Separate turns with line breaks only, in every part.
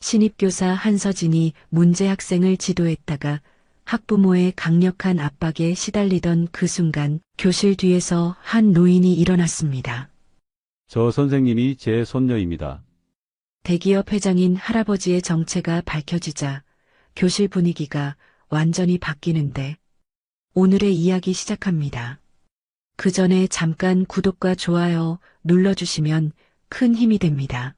신입교사 한서진이 문제 학생을 지도했다가 학부모의 강력한 압박에 시달리던 그 순간 교실 뒤에서 한 노인이 일어났습니다.
저 선생님이 제 손녀입니다.
대기업 회장인 할아버지의 정체가 밝혀지자 교실 분위기가 완전히 바뀌는데 오늘의 이야기 시작합니다. 그 전에 잠깐 구독과 좋아요 눌러주시면 큰 힘이 됩니다.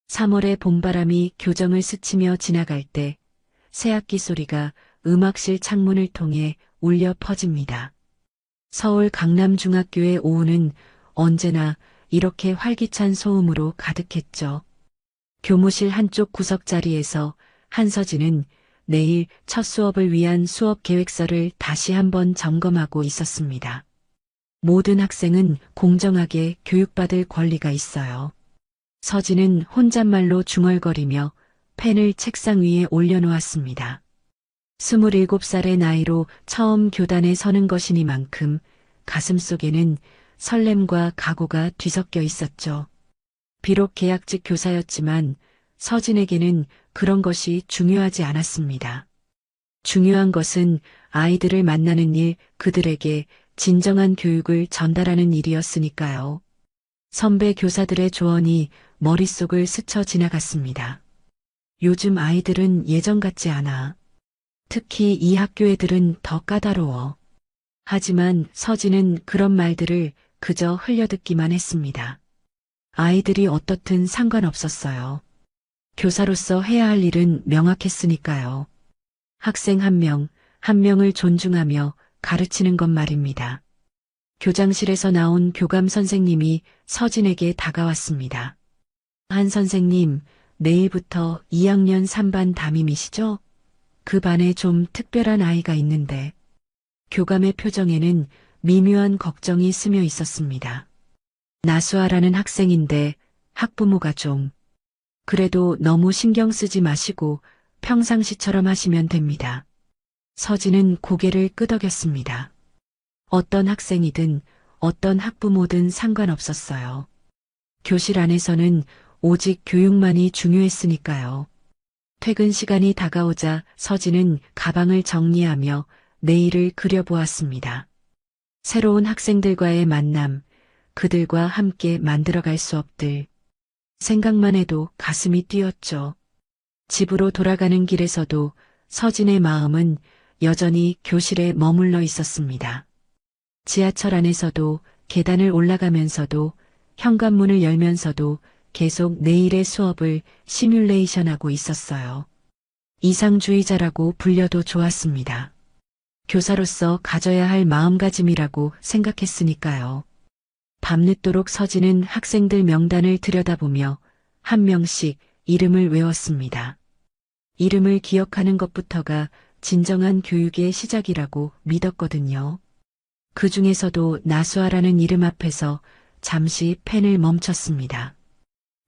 3월의 봄바람이 교정을 스치며 지나갈 때 새학기 소리가 음악실 창문을 통해 울려 퍼집니다. 서울 강남중학교의 오후는 언제나 이렇게 활기찬 소음으로 가득했죠. 교무실 한쪽 구석 자리에서 한서진은 내일 첫 수업을 위한 수업 계획서를 다시 한번 점검하고 있었습니다. 모든 학생은 공정하게 교육받을 권리가 있어요. 서진은 혼잣말로 중얼거리며 펜을 책상 위에 올려놓았습니다. 27살의 나이로 처음 교단에 서는 것이니만큼 가슴속에는 설렘과 각오가 뒤섞여 있었죠. 비록 계약직 교사였지만 서진에게는 그런 것이 중요하지 않았습니다. 중요한 것은 아이들을 만나는 일, 그들에게 진정한 교육을 전달하는 일이었으니까요. 선배 교사들의 조언이 머릿속을 스쳐 지나갔습니다. 요즘 아이들은 예전 같지 않아. 특히 이 학교 애들은 더 까다로워. 하지만 서진은 그런 말들을 그저 흘려듣기만 했습니다. 아이들이 어떻든 상관없었어요. 교사로서 해야 할 일은 명확했으니까요. 학생 한 명, 한 명을 존중하며 가르치는 것 말입니다. 교장실에서 나온 교감 선생님이 서진에게 다가왔습니다. 한 선생님, 내일부터 2학년 3반 담임이시죠? 그 반에 좀 특별한 아이가 있는데. 교감의 표정에는 미묘한 걱정이 스며 있었습니다. 나수아라는 학생인데 학부모가 좀. 그래도 너무 신경 쓰지 마시고 평상시처럼 하시면 됩니다. 서진은 고개를 끄덕였습니다. 어떤 학생이든 어떤 학부모든 상관없었어요. 교실 안에서는 오직 교육만이 중요했으니까요. 퇴근 시간이 다가오자 서진은 가방을 정리하며 내일을 그려보았습니다. 새로운 학생들과의 만남, 그들과 함께 만들어갈 수업들. 생각만 해도 가슴이 뛰었죠. 집으로 돌아가는 길에서도 서진의 마음은 여전히 교실에 머물러 있었습니다. 지하철 안에서도 계단을 올라가면서도 현관문을 열면서도 계속 내일의 수업을 시뮬레이션하고 있었어요. 이상주의자라고 불려도 좋았습니다. 교사로서 가져야 할 마음가짐이라고 생각했으니까요. 밤늦도록 서진은 학생들 명단을 들여다보며 한 명씩 이름을 외웠습니다. 이름을 기억하는 것부터가 진정한 교육의 시작이라고 믿었거든요. 그 중에서도 나수아라는 이름 앞에서 잠시 펜을 멈췄습니다.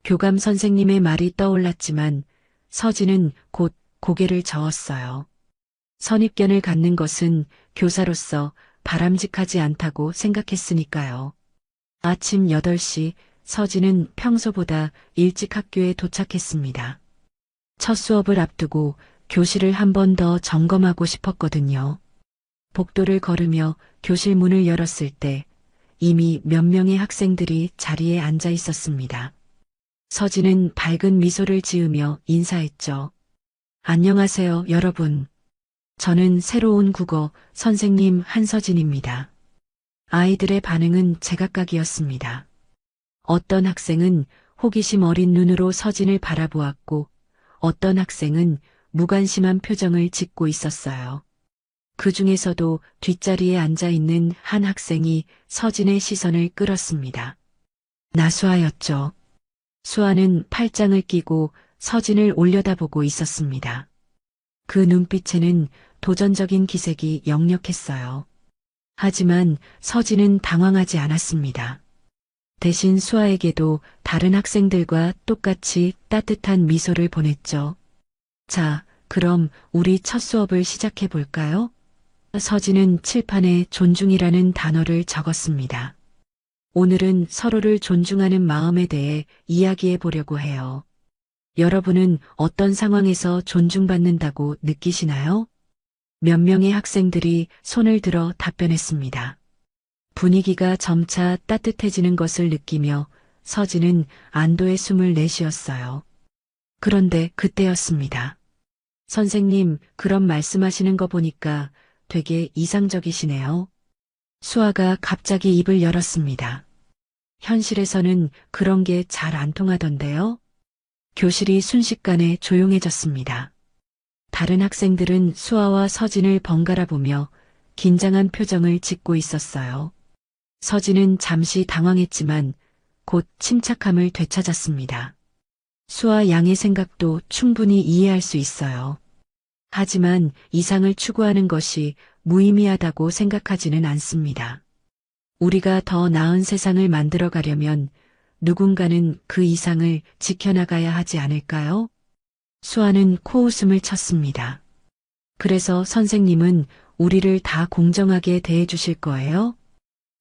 교감 선생님의 말이 떠올랐지만 서진은 곧 고개를 저었어요. 선입견을 갖는 것은 교사로서 바람직하지 않다고 생각했으니까요. 아침 8시 서진은 평소보다 일찍 학교에 도착했습니다. 첫 수업을 앞두고 교실을 한 번 더 점검하고 싶었거든요. 복도를 걸으며 교실 문을 열었을 때 이미 몇 명의 학생들이 자리에 앉아 있었습니다. 서진은 밝은 미소를 지으며 인사했죠. 안녕하세요, 여러분. 저는 새로운 국어 선생님 한서진입니다. 아이들의 반응은 제각각이었습니다. 어떤 학생은 호기심 어린 눈으로 서진을 바라보았고 어떤 학생은 무관심한 표정을 짓고 있었어요. 그 중에서도 뒷자리에 앉아 있는 한 학생이 서진의 시선을 끌었습니다. 나수아였죠. 수아는 팔짱을 끼고 서진을 올려다보고 있었습니다. 그 눈빛에는 도전적인 기색이 역력했어요. 하지만 서진은 당황하지 않았습니다. 대신 수아에게도 다른 학생들과 똑같이 따뜻한 미소를 보냈죠. 자, 그럼 우리 첫 수업을 시작해 볼까요? 서진은 칠판에 존중이라는 단어를 적었습니다. 오늘은 서로를 존중하는 마음에 대해 이야기해 보려고 해요. 여러분은 어떤 상황에서 존중받는다고 느끼시나요? 몇 명의 학생들이 손을 들어 답변했습니다. 분위기가 점차 따뜻해지는 것을 느끼며 서진은 안도의 숨을 내쉬었어요. 그런데 그때였습니다. 선생님, 그런 말씀하시는 거 보니까 되게 이상적이시네요. 수아가 갑자기 입을 열었습니다. 현실에서는 그런 게 잘 안 통하던데요. 교실이 순식간에 조용해졌습니다. 다른 학생들은 수아와 서진을 번갈아 보며 긴장한 표정을 짓고 있었어요. 서진은 잠시 당황했지만 곧 침착함을 되찾았습니다. 수아 양의 생각도 충분히 이해할 수 있어요. 하지만 이상을 추구하는 것이 무의미하다고 생각하지는 않습니다. 우리가 더 나은 세상을 만들어 가려면 누군가는 그 이상을 지켜나가야 하지 않을까요? 수아는 코웃음을 쳤습니다. 그래서 선생님은 우리를 다 공정하게 대해 주실 거예요?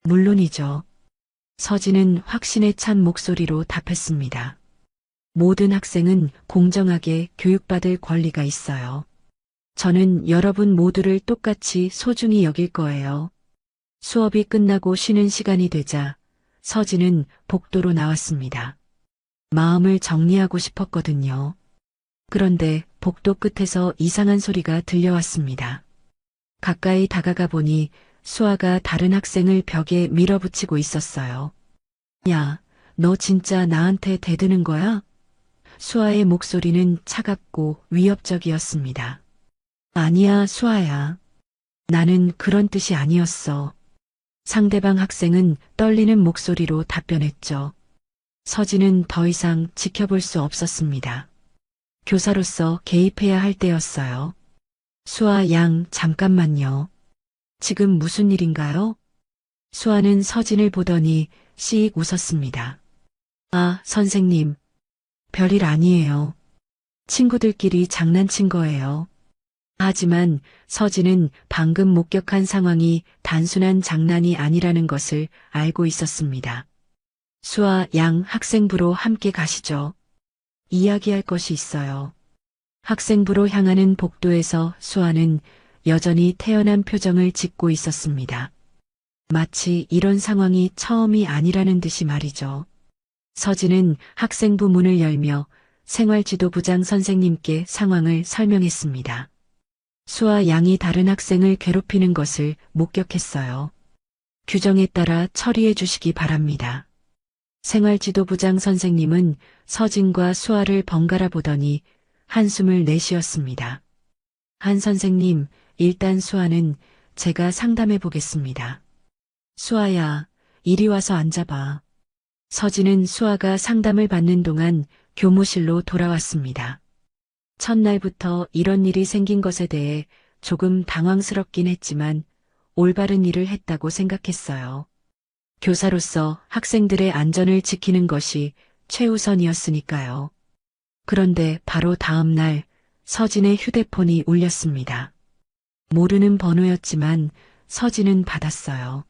물론이죠. 서진은 확신에 찬 목소리로 답했습니다. 모든 학생은 공정하게 교육받을 권리가 있어요. 저는 여러분 모두를 똑같이 소중히 여길 거예요. 수업이 끝나고 쉬는 시간이 되자 서진은 복도로 나왔습니다. 마음을 정리하고 싶었거든요. 그런데 복도 끝에서 이상한 소리가 들려왔습니다. 가까이 다가가 보니 수아가 다른 학생을 벽에 밀어붙이고 있었어요. 야, 너 진짜 나한테 대드는 거야? 수아의 목소리는 차갑고 위협적이었습니다. 아니야, 수아야. 나는 그런 뜻이 아니었어. 상대방 학생은 떨리는 목소리로 답변했죠. 서진은 더 이상 지켜볼 수 없었습니다. 교사로서 개입해야 할 때였어요. 수아 양, 잠깐만요. 지금 무슨 일인가요? 수아는 서진을 보더니 씩 웃었습니다. 아, 선생님. 별일 아니에요. 친구들끼리 장난친 거예요. 하지만 서진은 방금 목격한 상황이 단순한 장난이 아니라는 것을 알고 있었습니다. 수아 양 학생부로 함께 가시죠. 이야기할 것이 있어요. 학생부로 향하는 복도에서 수아는 여전히 태연한 표정을 짓고 있었습니다. 마치 이런 상황이 처음이 아니라는 듯이 말이죠. 서진은 학생부 문을 열며 생활지도부장 선생님께 상황을 설명했습니다. 수아 양이 다른 학생을 괴롭히는 것을 목격했어요. 규정에 따라 처리해 주시기 바랍니다. 생활지도부장 선생님은 서진과 수아를 번갈아 보더니 한숨을 내쉬었습니다. 한 선생님, 일단 수아는 제가 상담해 보겠습니다. 수아야, 이리 와서 앉아봐. 서진은 수아가 상담을 받는 동안 교무실로 돌아왔습니다. 첫날부터 이런 일이 생긴 것에 대해 조금 당황스럽긴 했지만 올바른 일을 했다고 생각했어요. 교사로서 학생들의 안전을 지키는 것이 최우선이었으니까요. 그런데 바로 다음 날 서진의 휴대폰이 울렸습니다. 모르는 번호였지만 서진은 받았어요.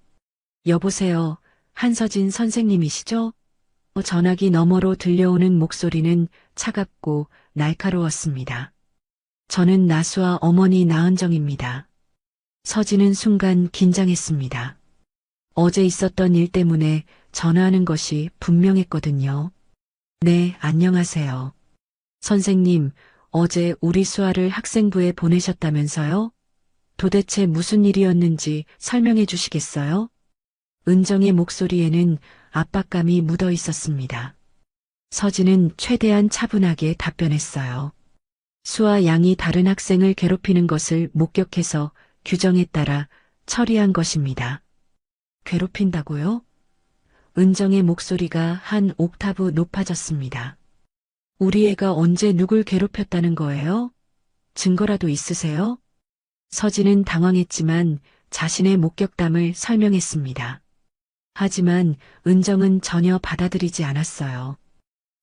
여보세요, 한서진 선생님이시죠? 전화기 너머로 들려오는 목소리는 차갑고 날카로웠습니다. 저는 나수아 어머니 나은정입니다. 서진은 순간 긴장했습니다. 어제 있었던 일 때문에 전화하는 것이 분명했거든요. 네, 안녕하세요. 선생님, 어제 우리 수아를 학생부에 보내셨다면서요? 도대체 무슨 일이었는지 설명해 주시겠어요? 은정의 목소리에는 압박감이 묻어 있었습니다. 서진은 최대한 차분하게 답변했어요. 수아 양이 다른 학생을 괴롭히는 것을 목격해서 규정에 따라 처리한 것입니다. 괴롭힌다고요? 은정의 목소리가 한 옥타브 높아졌습니다. 우리 애가 언제 누굴 괴롭혔다는 거예요? 증거라도 있으세요? 서진은 당황했지만 자신의 목격담을 설명했습니다. 하지만 은정은 전혀 받아들이지 않았어요.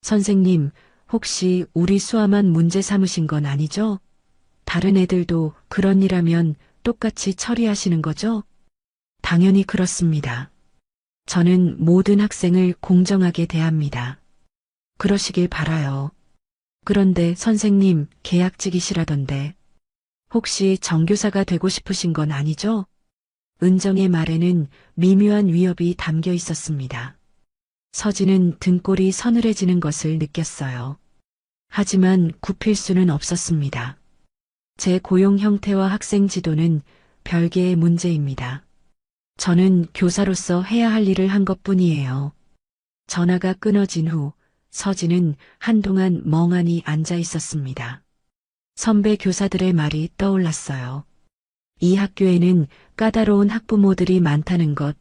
선생님, 혹시 우리 수아만 문제 삼으신 건 아니죠? 다른 애들도 그런 일하면 똑같이 처리하시는 거죠? 당연히 그렇습니다. 저는 모든 학생을 공정하게 대합니다. 그러시길 바라요. 그런데 선생님 계약직이시라던데 혹시 정교사가 되고 싶으신 건 아니죠? 은정의 말에는 미묘한 위협이 담겨 있었습니다. 서진은 등골이 서늘해지는 것을 느꼈어요. 하지만 굽힐 수는 없었습니다. 제 고용 형태와 학생 지도는 별개의 문제입니다. 저는 교사로서 해야 할 일을 한 것뿐이에요. 전화가 끊어진 후 서진은 한동안 멍하니 앉아 있었습니다. 선배 교사들의 말이 떠올랐어요. 이 학교에는 까다로운 학부모들이 많다는 것,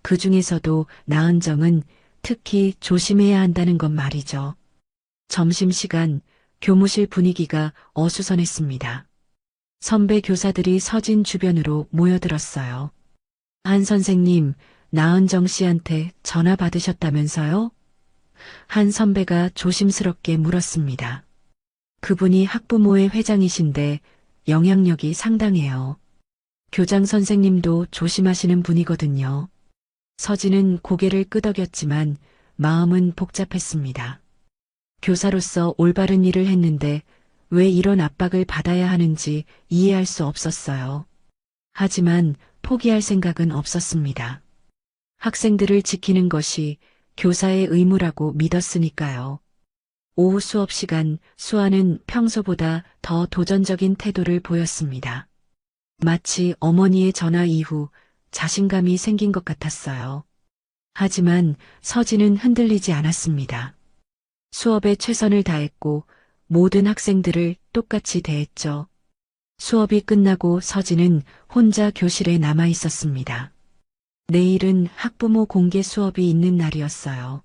그 중에서도 나은정은 특히 조심해야 한다는 것 말이죠. 점심시간 교무실 분위기가 어수선했습니다. 선배 교사들이 서진 주변으로 모여들었어요. 한 선생님, 나은정 씨한테 전화 받으셨다면서요? 한 선배가 조심스럽게 물었습니다. 그분이 학부모회 회장이신데 영향력이 상당해요. 교장 선생님도 조심하시는 분이거든요. 서진은 고개를 끄덕였지만 마음은 복잡했습니다. 교사로서 올바른 일을 했는데 왜 이런 압박을 받아야 하는지 이해할 수 없었어요. 하지만 포기할 생각은 없었습니다. 학생들을 지키는 것이 교사의 의무라고 믿었으니까요. 오후 수업 시간 수아는 평소보다 더 도전적인 태도를 보였습니다. 마치 어머니의 전화 이후 자신감이 생긴 것 같았어요. 하지만 서진은 흔들리지 않았습니다. 수업에 최선을 다했고 모든 학생들을 똑같이 대했죠. 수업이 끝나고 서진은 혼자 교실에 남아 있었습니다. 내일은 학부모 공개 수업이 있는 날이었어요.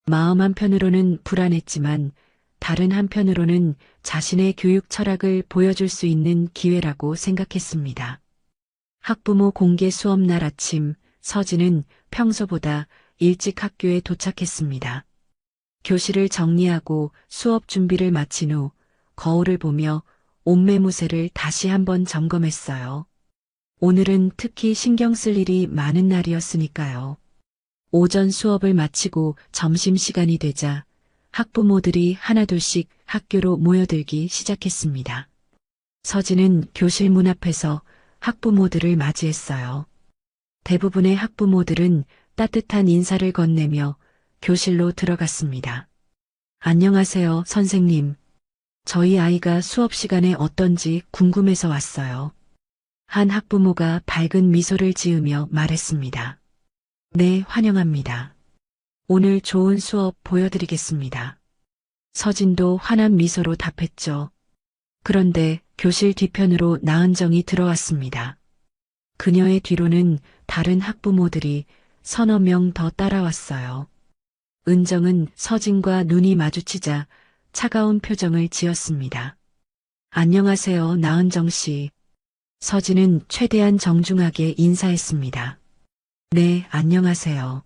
마음 한편으로는 불안했지만 다른 한편으로는 자신의 교육 철학을 보여줄 수 있는 기회라고 생각했습니다. 학부모 공개 수업 날 아침 서진은 평소보다 일찍 학교에 도착했습니다. 교실을 정리하고 수업 준비를 마친 후 거울을 보며 옷매무새를 다시 한번 점검했어요. 오늘은 특히 신경 쓸 일이 많은 날이었으니까요. 오전 수업을 마치고 점심시간이 되자 학부모들이 하나둘씩 학교로 모여들기 시작했습니다. 서진은 교실 문 앞에서 학부모들을 맞이했어요. 대부분의 학부모들은 따뜻한 인사를 건네며 교실로 들어갔습니다. 안녕하세요, 선생님. 저희 아이가 수업 시간에 어떤지 궁금해서 왔어요. 한 학부모가 밝은 미소를 지으며 말했습니다. 네, 환영합니다. 오늘 좋은 수업 보여드리겠습니다. 서진도 환한 미소로 답했죠. 그런데 교실 뒤편으로 나은정이 들어왔습니다. 그녀의 뒤로는 다른 학부모들이 서너 명 더 따라왔어요. 은정은 서진과 눈이 마주치자 차가운 표정을 지었습니다. 안녕하세요, 나은정 씨. 서진은 최대한 정중하게 인사했습니다. 네, 안녕하세요.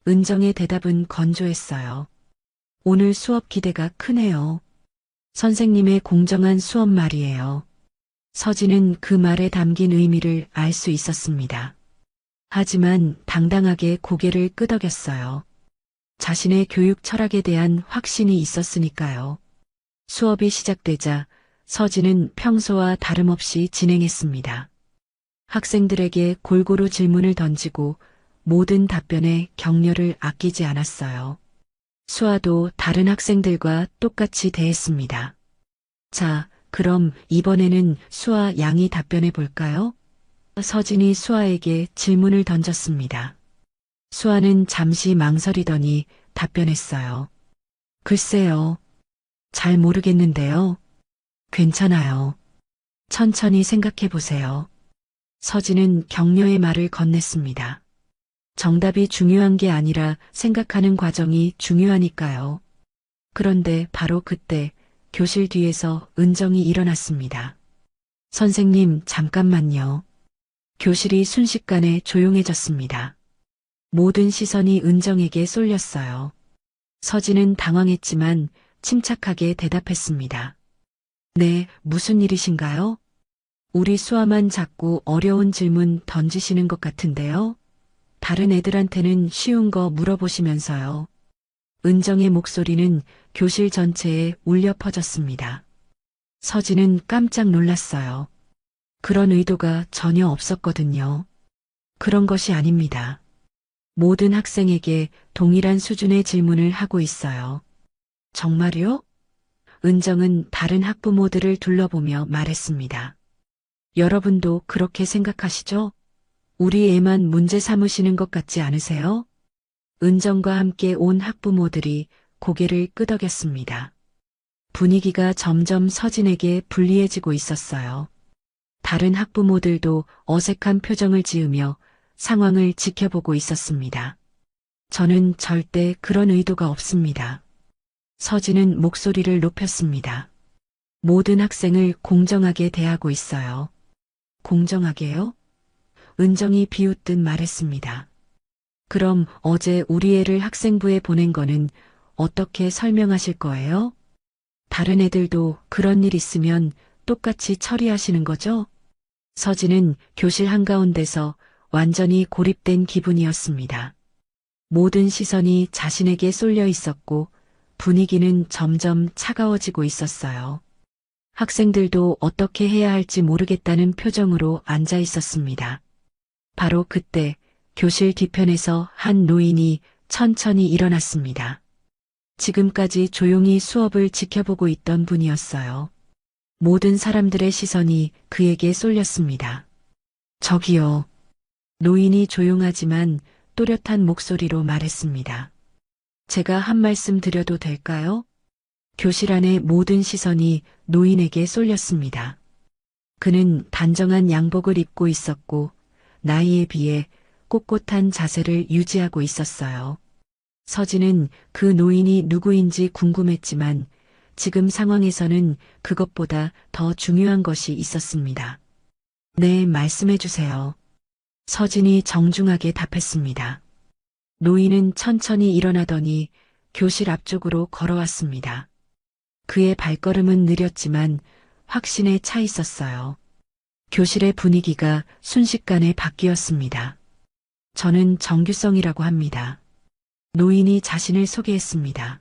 은정의 대답은 건조했어요. 오늘 수업 기대가 크네요. 선생님의 공정한 수업 말이에요. 서진은 그 말에 담긴 의미를 알 수 있었습니다. 하지만 당당하게 고개를 끄덕였어요. 자신의 교육 철학에 대한 확신이 있었으니까요. 수업이 시작되자 서진은 평소와 다름없이 진행했습니다. 학생들에게 골고루 질문을 던지고 모든 답변에 격려를 아끼지 않았어요. 수아도 다른 학생들과 똑같이 대했습니다. 자, 그럼 이번에는 수아 양이 답변해 볼까요? 서진이 수아에게 질문을 던졌습니다. 수아는 잠시 망설이더니 답변했어요. 글쎄요. 잘 모르겠는데요. 괜찮아요. 천천히 생각해 보세요. 서진은 격려의 말을 건넸습니다. 정답이 중요한 게 아니라 생각하는 과정이 중요하니까요. 그런데 바로 그때 교실 뒤에서 은정이 일어났습니다. 선생님, 잠깐만요. 교실이 순식간에 조용해졌습니다. 모든 시선이 은정에게 쏠렸어요. 서진은 당황했지만 침착하게 대답했습니다. 네, 무슨 일이신가요? 우리 수아만 자꾸 어려운 질문 던지시는 것 같은데요. 다른 애들한테는 쉬운 거 물어보시면서요. 은정의 목소리는 교실 전체에 울려 퍼졌습니다. 서진은 깜짝 놀랐어요. 그런 의도가 전혀 없었거든요. 그런 것이 아닙니다. 모든 학생에게 동일한 수준의 질문을 하고 있어요. 정말요? 은정은 다른 학부모들을 둘러보며 말했습니다. 여러분도 그렇게 생각하시죠? 우리 애만 문제 삼으시는 것 같지 않으세요? 은정과 함께 온 학부모들이 고개를 끄덕였습니다. 분위기가 점점 서진에게 불리해지고 있었어요. 다른 학부모들도 어색한 표정을 지으며 상황을 지켜보고 있었습니다. 저는 절대 그런 의도가 없습니다. 서진은 목소리를 높였습니다. 모든 학생을 공정하게 대하고 있어요. 공정하게요? 은정이 비웃듯 말했습니다. 그럼 어제 우리 애를 학생부에 보낸 거는 어떻게 설명하실 거예요? 다른 애들도 그런 일 있으면 똑같이 처리하시는 거죠? 서진은 교실 한가운데서 완전히 고립된 기분이었습니다. 모든 시선이 자신에게 쏠려 있었고 분위기는 점점 차가워지고 있었어요. 학생들도 어떻게 해야 할지 모르겠다는 표정으로 앉아 있었습니다. 바로 그때 교실 뒤편에서 한 노인이 천천히 일어났습니다. 지금까지 조용히 수업을 지켜보고 있던 분이었어요. 모든 사람들의 시선이 그에게 쏠렸습니다. 저기요. 노인이 조용하지만 또렷한 목소리로 말했습니다. 제가 한 말씀 드려도 될까요? 교실 안의 모든 시선이 노인에게 쏠렸습니다. 그는 단정한 양복을 입고 있었고 나이에 비해 꼿꼿한 자세를 유지하고 있었어요. 서진은 그 노인이 누구인지 궁금했지만 지금 상황에서는 그것보다 더 중요한 것이 있었습니다. 네, 말씀해 주세요. 서진이 정중하게 답했습니다. 노인은 천천히 일어나더니 교실 앞쪽으로 걸어왔습니다. 그의 발걸음은 느렸지만 확신에 차 있었어요. 교실의 분위기가 순식간에 바뀌었습니다. 저는 정규성이라고 합니다. 노인이 자신을 소개했습니다.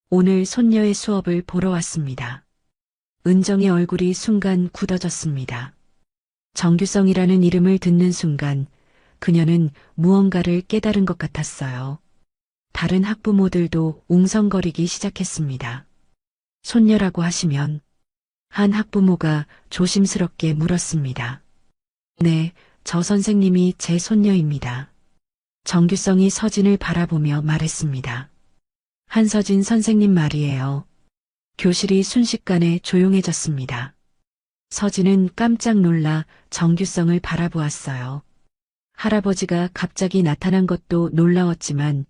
오늘 손녀의 수업을 보러 왔습니다. 은정의 얼굴이 순간 굳어졌습니다. 정규성이라는 이름을 듣는 순간 그녀는 무언가를 깨달은 것 같았어요. 다른 학부모들도 웅성거리기 시작했습니다. 손녀라고 하시면 한 학부모가 조심스럽게 물었습니다. 네, 저 선생님이 제 손녀입니다. 정규성이 서진을 바라보며 말했습니다. 한서진 선생님 말이에요. 교실이 순식간에 조용해졌습니다. 서진은 깜짝 놀라 정규성을 바라보았어요. 할아버지가 갑자기 나타난 것도 놀라웠지만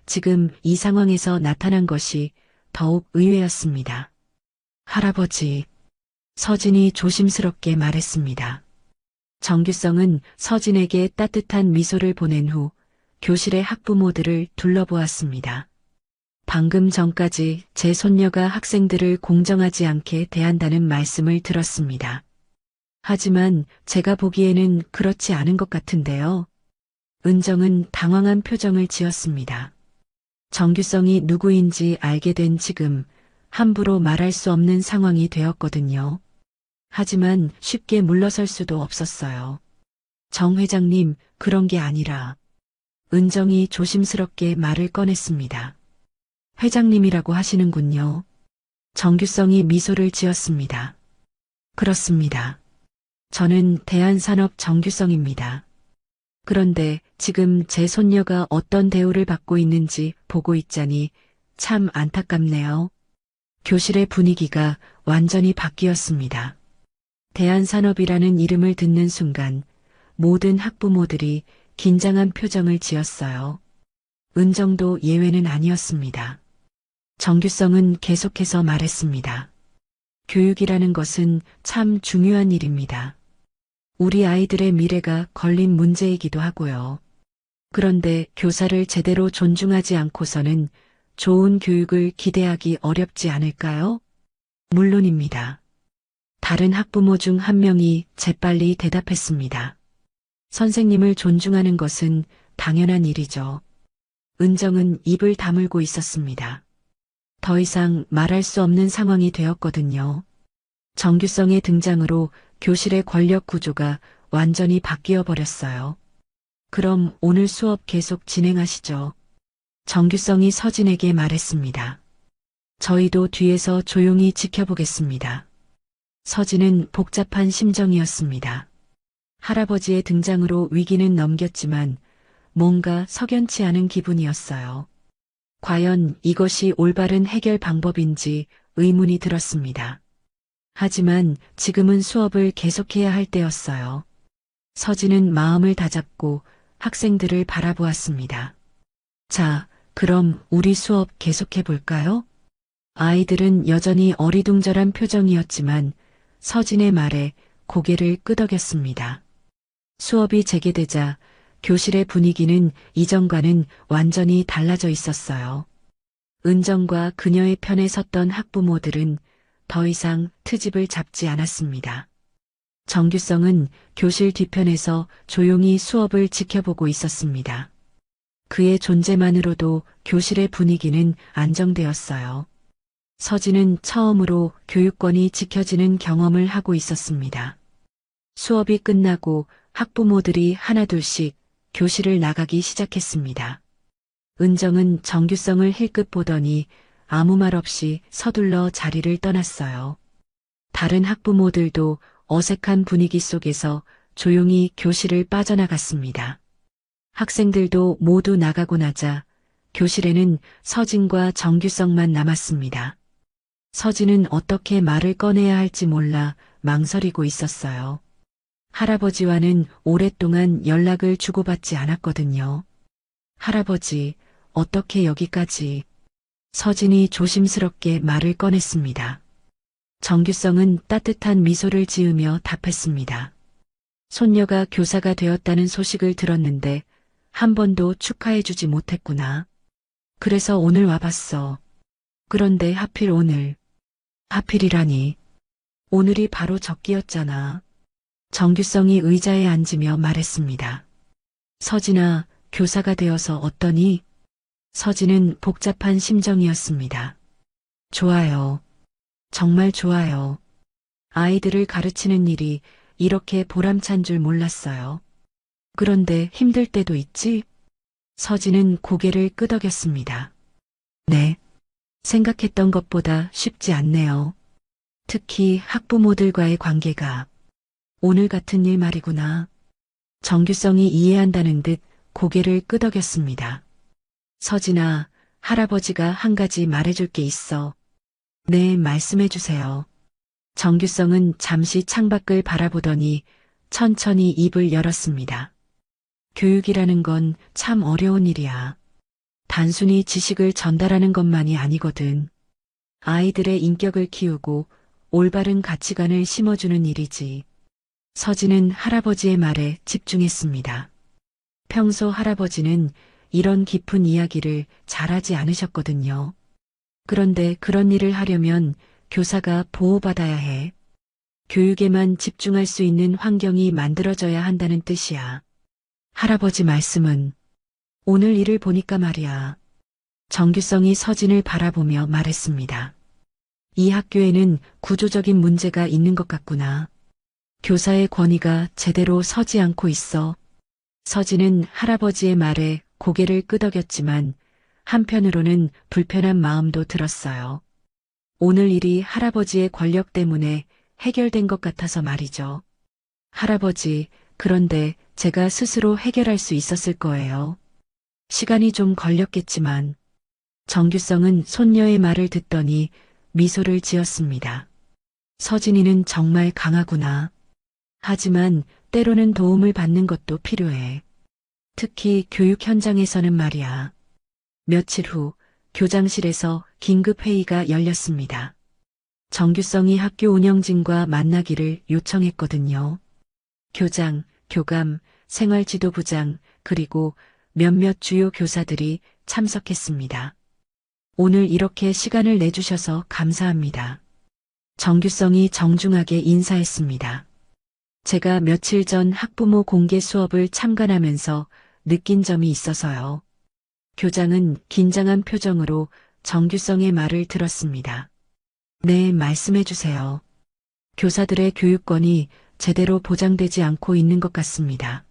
지금 이 상황에서 나타난 것이 더욱 의외였습니다. 할아버지, 서진이 조심스럽게 말했습니다. 정규성은 서진에게 따뜻한 미소를 보낸 후 교실의 학부모들을 둘러보았습니다. 방금 전까지 제 손녀가 학생들을 공정하지 않게 대한다는 말씀을 들었습니다. 하지만 제가 보기에는 그렇지 않은 것 같은데요. 은정은 당황한 표정을 지었습니다. 정규성이 누구인지 알게 된 지금 함부로 말할 수 없는 상황이 되었거든요. 하지만 쉽게 물러설 수도 없었어요. 정 회장님, 그런 게 아니라 은정이 조심스럽게 말을 꺼냈습니다. 회장님이라고 하시는군요. 정규성이 미소를 지었습니다. 그렇습니다. 저는 대한산업 정규성입니다. 그런데 지금 제 손녀가 어떤 대우를 받고 있는지 보고 있자니 참 안타깝네요. 교실의 분위기가 완전히 바뀌었습니다. 대한산업이라는 이름을 듣는 순간 모든 학부모들이 긴장한 표정을 지었어요. 은정도 예외는 아니었습니다. 정규성은 계속해서 말했습니다. 교육이라는 것은 참 중요한 일입니다. 우리 아이들의 미래가 걸린 문제이기도 하고요. 그런데 교사를 제대로 존중하지 않고서는 좋은 교육을 기대하기 어렵지 않을까요? 물론입니다. 다른 학부모 중 한 명이 재빨리 대답했습니다. 선생님을 존중하는 것은 당연한 일이죠. 은정은 입을 다물고 있었습니다. 더 이상 말할 수 없는 상황이 되었거든요. 정규성의 등장으로 교실의 권력 구조가 완전히 바뀌어 버렸어요. 그럼 오늘 수업 계속 진행하시죠. 정규성이 서진에게 말했습니다. 저희도 뒤에서 조용히 지켜보겠습니다. 서진은 복잡한 심정이었습니다. 할아버지의 등장으로 위기는 넘겼지만 뭔가 석연치 않은 기분이었어요. 과연 이것이 올바른 해결 방법인지 의문이 들었습니다. 하지만 지금은 수업을 계속해야 할 때였어요. 서진은 마음을 다잡고 학생들을 바라보았습니다. 자, 그럼 우리 수업 계속해 볼까요? 아이들은 여전히 어리둥절한 표정이었지만 서진의 말에 고개를 끄덕였습니다. 수업이 재개되자 교실의 분위기는 이전과는 완전히 달라져 있었어요. 은정과 그녀의 편에 섰던 학부모들은 더 이상 트집을 잡지 않았습니다. 정규성은 교실 뒤편에서 조용히 수업을 지켜보고 있었습니다. 그의 존재만으로도 교실의 분위기는 안정되었어요. 서진은 처음으로 교육권이 지켜지는 경험을 하고 있었습니다. 수업이 끝나고 학부모들이 하나둘씩 교실을 나가기 시작했습니다. 은정은 정규성을 힐끗 보더니 아무 말 없이 서둘러 자리를 떠났어요. 다른 학부모들도 어색한 분위기 속에서 조용히 교실을 빠져나갔습니다. 학생들도 모두 나가고 나자 교실에는 서진과 정규성만 남았습니다. 서진은 어떻게 말을 꺼내야 할지 몰라 망설이고 있었어요. 할아버지와는 오랫동안 연락을 주고받지 않았거든요. 할아버지, 어떻게 여기까지? 서진이 조심스럽게 말을 꺼냈습니다. 정규성은 따뜻한 미소를 지으며 답했습니다. 손녀가 교사가 되었다는 소식을 들었는데 한 번도 축하해주지 못했구나. 그래서 오늘 와봤어. 그런데 하필 오늘. 하필이라니. 오늘이 바로 적기였잖아. 정규성이 의자에 앉으며 말했습니다. 서진아, 교사가 되어서 어떠니? 서진은 복잡한 심정이었습니다. 좋아요. 정말 좋아요. 아이들을 가르치는 일이 이렇게 보람찬 줄 몰랐어요. 그런데 힘들 때도 있지? 서진은 고개를 끄덕였습니다. 네. 생각했던 것보다 쉽지 않네요. 특히 학부모들과의 관계가. 오늘 같은 일 말이구나. 정규성이 이해한다는 듯 고개를 끄덕였습니다. 서진아, 할아버지가 한 가지 말해줄 게 있어. 네, 말씀해 주세요. 정규성은 잠시 창밖을 바라보더니 천천히 입을 열었습니다. 교육이라는 건 참 어려운 일이야. 단순히 지식을 전달하는 것만이 아니거든. 아이들의 인격을 키우고 올바른 가치관을 심어주는 일이지. 서진은 할아버지의 말에 집중했습니다. 평소 할아버지는 이런 깊은 이야기를 잘하지 않으셨거든요. 그런데 그런 일을 하려면 교사가 보호받아야 해. 교육에만 집중할 수 있는 환경이 만들어져야 한다는 뜻이야. 할아버지 말씀은 오늘 일을 보니까 말이야. 정규성이 서진을 바라보며 말했습니다. 이 학교에는 구조적인 문제가 있는 것 같구나. 교사의 권위가 제대로 서지 않고 있어. 서진은 할아버지의 말에 고개를 끄덕였지만 한편으로는 불편한 마음도 들었어요. 오늘 일이 할아버지의 권력 때문에 해결된 것 같아서 말이죠. 할아버지, 그런데 제가 스스로 해결할 수 있었을 거예요. 시간이 좀 걸렸겠지만. 정규성은 손녀의 말을 듣더니 미소를 지었습니다. 서진이는 정말 강하구나. 하지만 때로는 도움을 받는 것도 필요해. 특히 교육 현장에서는 말이야. 며칠 후 교장실에서 긴급 회의가 열렸습니다. 정규성이 학교 운영진과 만나기를 요청했거든요. 교장, 교감, 생활지도부장, 그리고 몇몇 주요 교사들이 참석했습니다. 오늘 이렇게 시간을 내주셔서 감사합니다. 정규성이 정중하게 인사했습니다. 제가 며칠 전 학부모 공개 수업을 참관하면서 느낀 점이 있어서요. 교장은 긴장한 표정으로 정규성의 말을 들었습니다. 네, 말씀해 주세요. 교사들의 교육권이 제대로 보장되지 않고 있는 것 같습니다.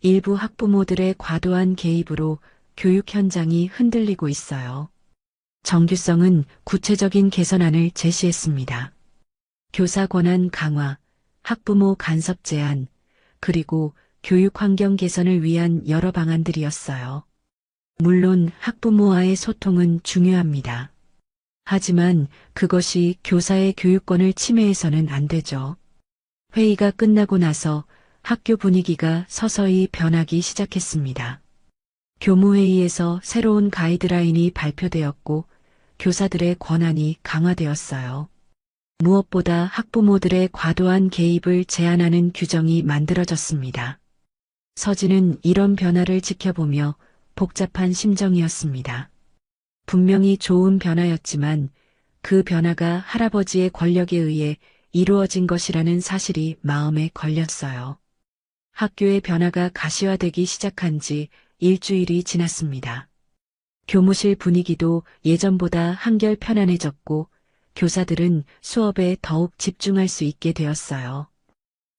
일부 학부모들의 과도한 개입으로 교육 현장이 흔들리고 있어요. 정규성은 구체적인 개선안을 제시했습니다. 교사 권한 강화, 학부모 간섭 제한, 그리고 교육 환경 개선을 위한 여러 방안들이었어요. 물론 학부모와의 소통은 중요합니다. 하지만 그것이 교사의 교육권을 침해해서는 안 되죠. 회의가 끝나고 나서 학교 분위기가 서서히 변하기 시작했습니다. 교무회의에서 새로운 가이드라인이 발표되었고 교사들의 권한이 강화되었어요. 무엇보다 학부모들의 과도한 개입을 제한하는 규정이 만들어졌습니다. 서진은 이런 변화를 지켜보며 복잡한 심정이었습니다. 분명히 좋은 변화였지만 그 변화가 할아버지의 권력에 의해 이루어진 것이라는 사실이 마음에 걸렸어요. 학교의 변화가 가시화되기 시작한 지 일주일이 지났습니다. 교무실 분위기도 예전보다 한결 편안해졌고 교사들은 수업에 더욱 집중할 수 있게 되었어요.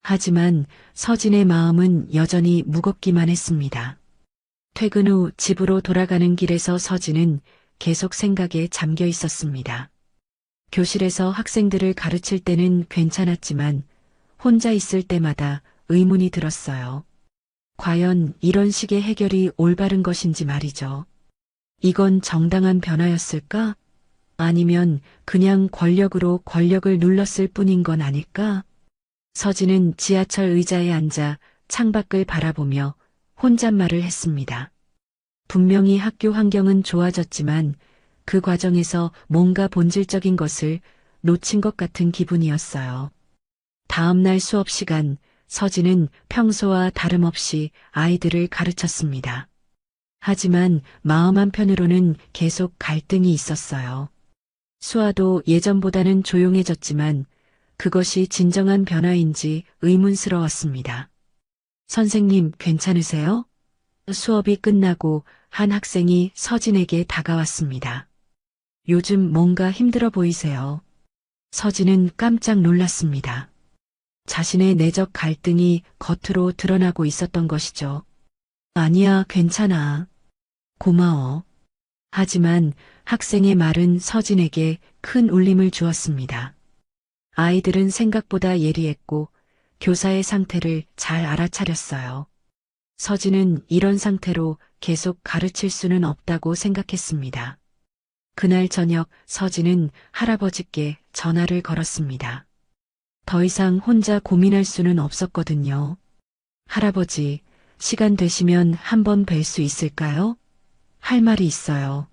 하지만 서진의 마음은 여전히 무겁기만 했습니다. 퇴근 후 집으로 돌아가는 길에서 서진은 계속 생각에 잠겨 있었습니다. 교실에서 학생들을 가르칠 때는 괜찮았지만 혼자 있을 때마다 의문이 들었어요. 과연 이런 식의 해결이 올바른 것인지 말이죠. 이건 정당한 변화였을까? 아니면 그냥 권력으로 권력을 눌렀을 뿐인 건 아닐까? 서진은 지하철 의자에 앉아 창밖을 바라보며 혼잣말을 했습니다. 분명히 학교 환경은 좋아졌지만 그 과정에서 뭔가 본질적인 것을 놓친 것 같은 기분이었어요. 다음 날 수업 시간, 서진은 평소와 다름없이 아이들을 가르쳤습니다. 하지만 마음 한편으로는 계속 갈등이 있었어요. 수아도 예전보다는 조용해졌지만 그것이 진정한 변화인지 의문스러웠습니다. 선생님, 괜찮으세요? 수업이 끝나고 한 학생이 서진에게 다가왔습니다. 요즘 뭔가 힘들어 보이세요. 서진은 깜짝 놀랐습니다. 자신의 내적 갈등이 겉으로 드러나고 있었던 것이죠. 아니야, 괜찮아. 고마워. 하지만 학생의 말은 서진에게 큰 울림을 주었습니다. 아이들은 생각보다 예리했고 교사의 상태를 잘 알아차렸어요. 서진은 이런 상태로 계속 가르칠 수는 없다고 생각했습니다. 그날 저녁 서진은 할아버지께 전화를 걸었습니다. 더 이상 혼자 고민할 수는 없었거든요. 할아버지, 시간 되시면 한번 뵐 수 있을까요? 할 말이 있어요.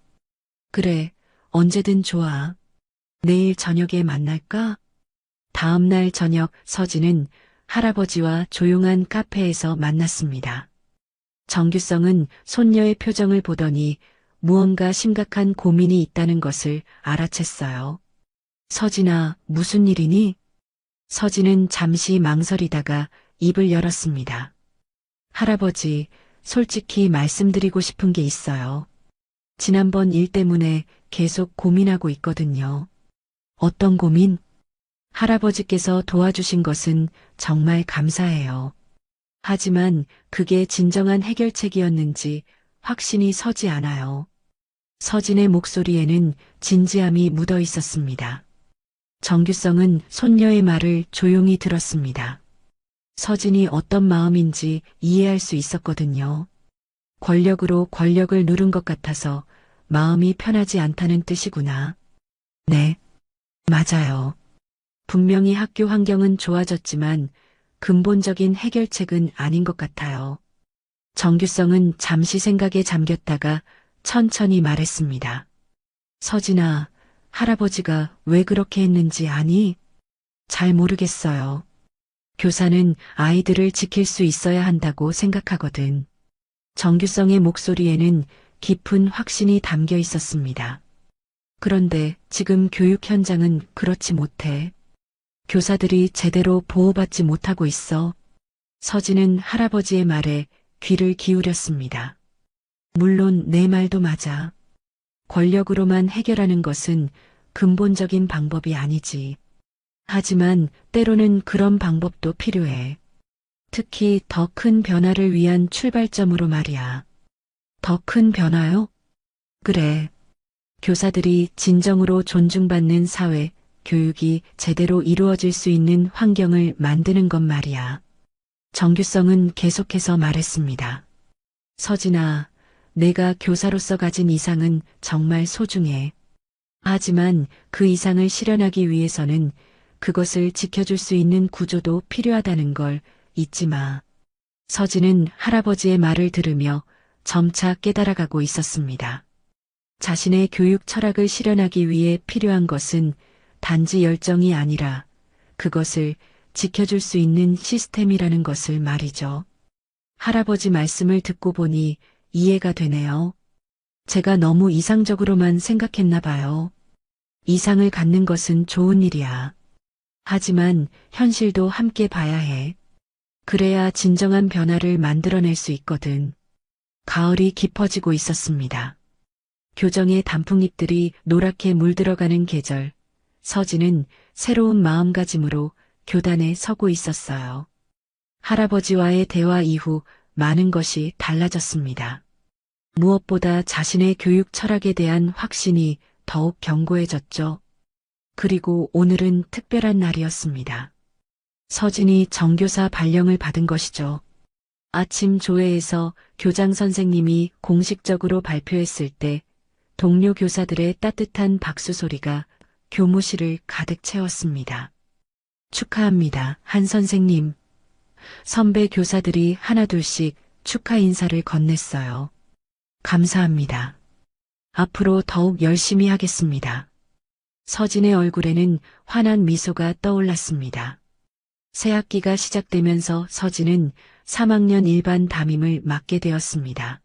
그래, 언제든 좋아. 내일 저녁에 만날까? 다음 날 저녁 서진은 할아버지와 조용한 카페에서 만났습니다. 정규성은 손녀의 표정을 보더니 무언가 심각한 고민이 있다는 것을 알아챘어요. 서진아, 무슨 일이니? 서진은 잠시 망설이다가 입을 열었습니다. 할아버지, 솔직히 말씀드리고 싶은 게 있어요. 지난번 일 때문에 계속 고민하고 있거든요. 어떤 고민? 할아버지께서 도와주신 것은 정말 감사해요. 하지만 그게 진정한 해결책이었는지 확신이 서지 않아요. 서진의 목소리에는 진지함이 묻어 있었습니다. 정규성은 손녀의 말을 조용히 들었습니다. 서진이 어떤 마음인지 이해할 수 있었거든요. 권력으로 권력을 누른 것 같아서 마음이 편하지 않다는 뜻이구나. 네, 맞아요. 분명히 학교 환경은 좋아졌지만 근본적인 해결책은 아닌 것 같아요. 정규성은 잠시 생각에 잠겼다가 천천히 말했습니다. 서진아, 할아버지가 왜 그렇게 했는지 아니? 잘 모르겠어요. 교사는 아이들을 지킬 수 있어야 한다고 생각하거든. 정규성의 목소리에는 깊은 확신이 담겨 있었습니다. 그런데 지금 교육 현장은 그렇지 못해. 교사들이 제대로 보호받지 못하고 있어. 서진은 할아버지의 말에 귀를 기울였습니다. 물론 내 말도 맞아. 권력으로만 해결하는 것은 근본적인 방법이 아니지. 하지만 때로는 그런 방법도 필요해. 특히 더 큰 변화를 위한 출발점으로 말이야. 더 큰 변화요? 그래. 교사들이 진정으로 존중받는 사회, 교육이 제대로 이루어질 수 있는 환경을 만드는 것 말이야. 정규성은 계속해서 말했습니다. 서진아, 내가 교사로서 가진 이상은 정말 소중해. 하지만 그 이상을 실현하기 위해서는 그것을 지켜줄 수 있는 구조도 필요하다는 걸 잊지 마. 서진은 할아버지의 말을 들으며 점차 깨달아가고 있었습니다. 자신의 교육 철학을 실현하기 위해 필요한 것은 단지 열정이 아니라 그것을 지켜줄 수 있는 시스템이라는 것을 말이죠. 할아버지 말씀을 듣고 보니 이해가 되네요. 제가 너무 이상적으로만 생각했나 봐요. 이상을 갖는 것은 좋은 일이야. 하지만 현실도 함께 봐야 해. 그래야 진정한 변화를 만들어낼 수 있거든. 가을이 깊어지고 있었습니다. 교정의 단풍잎들이 노랗게 물들어가는 계절, 서진은 새로운 마음가짐으로 교단에 서고 있었어요. 할아버지와의 대화 이후 많은 것이 달라졌습니다. 무엇보다 자신의 교육 철학에 대한 확신이 더욱 견고해졌죠. 그리고 오늘은 특별한 날이었습니다. 서진이 정교사 발령을 받은 것이죠. 아침 조회에서 교장 선생님이 공식적으로 발표했을 때 동료 교사들의 따뜻한 박수 소리가 교무실을 가득 채웠습니다. 축하합니다, 한 선생님. 선배 교사들이 하나둘씩 축하 인사를 건넸어요. 감사합니다. 앞으로 더욱 열심히 하겠습니다. 서진의 얼굴에는 환한 미소가 떠올랐습니다. 새 학기가 시작되면서 서진은 3학년 일반 담임을 맡게 되었습니다.